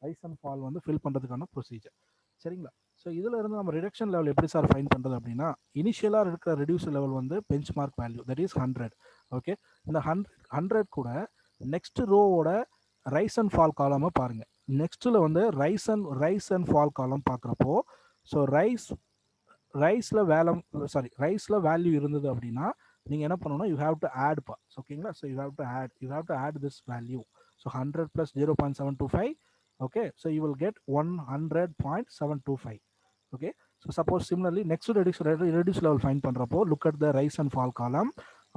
சரிங்களா? ஸோ இதில் இருந்து நம்ம ரிடக்ஷன் லெவல் எப்படி சார் ஃபைன் பண்ணுறது அப்படின்னா, இனிஷியலாக இருக்கிற ரெடியூஸ் லெவல் வந்து bench mark value, that is 100. Okay, இந்த 100 கூட நெக்ஸ்ட் ரோவோட ரைஸ் அண்ட் ஃபால் காலமை பாருங்கள். நெக்ஸ்ட்டில் வந்து ரைஸ் அண்ட் ஃபால் காலம் பார்க்குறப்போ, ஸோ ரைஸில் வேல்யூ இருந்தது அப்படின்னா நீங்கள் என்ன பண்ணணும்னா you have to add parts. ஓகேங்களா? So you have to add this value. ஸோ 100 plus 0.725. okay, so you will get 100.725. okay, so suppose similarly next reduce level find பண்றப்போ look at the rise and fall column.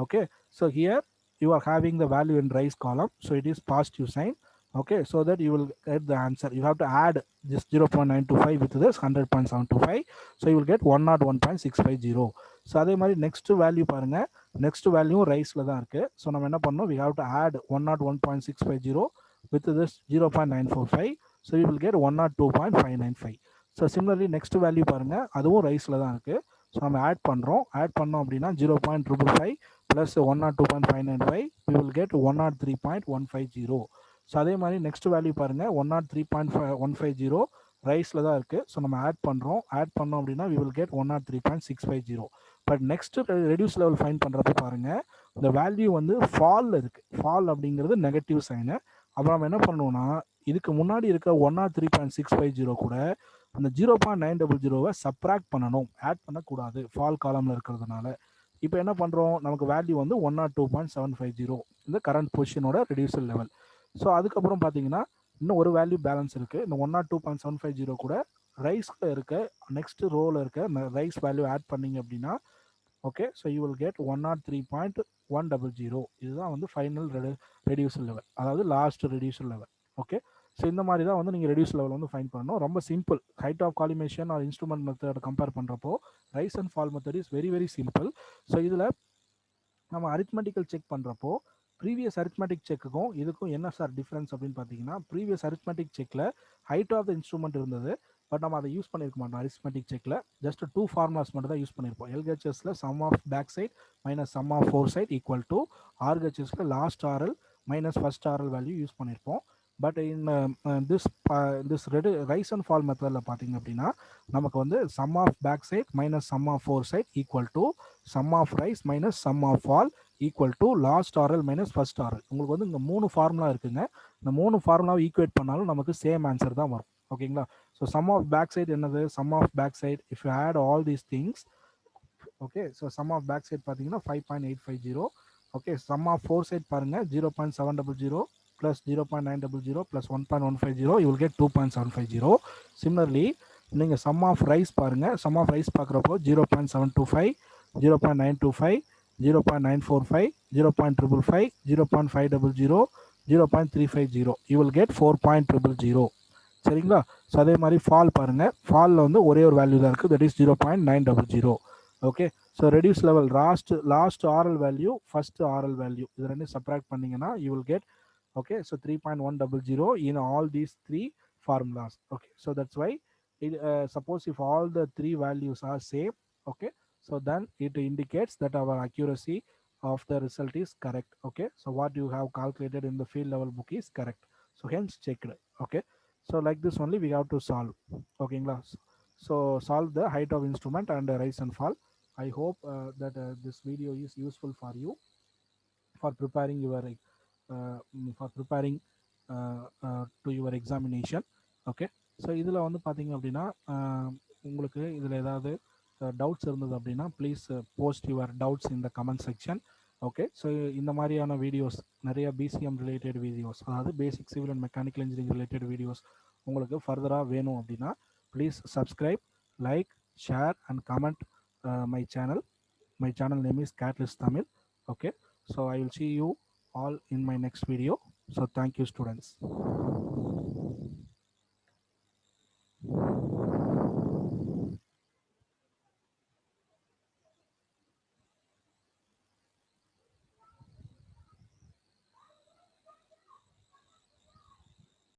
okay, so here you are having the value in rise column, so it is positive sign. okay, so that you will get the answer. You have to add this 0.925 with this 100.725, so you will get 101.650. so அதே மாதிரி next value பாருங்க, next value ரைஸ்ல தான் இருக்கு. so நம்ம என்ன பண்ணோம், we have to add 101.650 with this 0.945, so we will get 102.595. so similarly next value பாருங்க, அதுவும் ரைஸ்ல தான் இருக்கு. so நம்ம ஆட் பண்ணோம் அப்படின்னா 0.555 plus 102.595 we will get 103.150. So அதே மாதிரி நெக்ஸ்ட் வேல்யூ பாருங்க, 103.150 ரைஸில் தான் இருக்குது. ஸோ நம்ம ஆட் பண்ணோம் அப்படின்னா we will get 103.650. But next reduce level fine பண்ணுறப்ப பாருங்க, இந்த வேல்யூ வந்து ஃபாலில் இருக்குது. ஃபால் அப்படிங்கிறது நெகட்டிவ் சைனு. அப்புறம் நம்ம என்ன பண்ணணும்னா இதுக்கு முன்னாடி இருக்க 103.650 கூட அந்த 0.900 சப்ராக்ட் பண்ணணும், ஆட் பண்ணக்கூடாது ஃபால் காலமில் இருக்கிறதுனால. இப்போ என்ன பண்ணுறோம், நமக்கு வேல்யூ வந்து 102.750 இந்த கரண்ட் பொசிஷனோட ரெடியூசல் லெவல். ஸோ அதுக்கப்புறம் பார்த்தீங்கன்னா இன்னும் ஒரு வேல்யூ பேலன்ஸ் இருக்குது. இந்த 102.750 கூட ரைஸில் இருக்க நெக்ஸ்ட் ரோவில் இருக்க ரைஸ் வேல்யூ ஆட் பண்ணிங்க அப்படின்னா okay, so you will get 103.100. இதுதான் வந்து ஃபைனல் ரெடியூசல் லெவல், அதாவது லாஸ்ட் ரெடியூசல் லெவல். ஓகே, ஸோ இந்த மாதிரி தான் வந்து நீங்கள் ரெடியூஸ் லெவல் வந்து ஃபைன் பண்ணணும். ரொம்ப simple. Height of collimation or instrument method compare பண்ணுறப்போ rise and fall method is very very simple. So இதில் நம்ம அரித்மெட்டிக்கல் செக் பண்ணுறப்போ ப்ரீவியஸ் அரித்மெட்டிக் செக்குக்கும் இதுக்கும் என்ன சார் டிஃப்ரென்ஸ் அப்படின்னு பார்த்தீங்கன்னா, ப்ரீவியஸ் அரித்மெட்டிக் செக்கில் ஹைட் ஆஃப் த இன்ஸ்ட்ருமெண்ட் இருந்தது, பட் நம்ம அதை யூஸ் பண்ணியிருக்க மாட்டோம். அரித்மெட்டிக் செக்கில் ஜஸ்ட் 2 ஃபார்முலாஸ் மட்டும் தான் யூஸ் பண்ணியிருப்போம். எல்ஹெச்எஸ்ல sum of back sight minus sum of fore sight equal to ஆர்ஹெச்எஸ்ல last RL minus first RL value use பண்ணியிருப்போம். But in this rise and fall மெத்தடில் பார்த்தீங்க அப்படின்னா நமக்கு வந்து sum of back sight minus sum of fore sight equal to sum of rise minus sum of fall equal to last RL minus first RL. உங்களுக்கு வந்து இங்கே 3 formula இருக்குங்க. இந்த 3 ஃபார்முலாவை ஈக்குவேட் பண்ணாலும் நமக்கு சேம் ஆன்சர் தான் வரும். ஓகேங்களா? So sum of back sight என்னது, sum of back sight if you add all these things, okay, so sum of back sight பார்த்தீங்கன்னா 5.850. Okay, sum of fore sight பாருங்க 0.700 plus 0.900 plus 1.150 you will get 2.750. similarly நீங்கள் some of rice பாருங்க, some of rice பார்க்குறப்போ 0.725 0.925 0.945 0.555, 0.500, 0.350. You will get 4.000. சரிங்களா? So அதே மாதிரி fall பாருங்கள், ஃபாலில் வந்து ஒரே ஒரு வேல்யூ தான் இருக்குது, that is 0.900. Okay, so reduce level last RL value, first RL value, இது ரெண்டும் சப்ராக்ட் பண்ணிங்கன்னா you will get, okay, so 3.100 in all these three formulas. Okay, so that's why suppose if all the three values are same, okay, so then it indicates that our accuracy of the result is correct. Okay, so what you have calculated in the field level book is correct, so hence checked. Okay, so like this only we have to solve. Okay, so solve the height of instrument and rise and fall. I hope that this video is useful for you for preparing your for preparing to your examination. Okay, so இதில் வந்து பார்த்தீங்க அப்படின்னா உங்களுக்கு இதில் ஏதாவது doubts இருந்தது அப்படின்னா please post your doubts in the comment section. Okay, so இந்த மாதிரியான வீடியோஸ் நிறைய பிசிஎம் ரிலேட்டட் வீடியோஸ், அதாவது basic civil and mechanical engineering related videos உங்களுக்கு ஃபர்தராக வேணும் அப்படின்னா please subscribe, like, share and comment my channel. My channel name is Catalyst Tamil. Okay, so I will see you all in my next video. So thank you, students.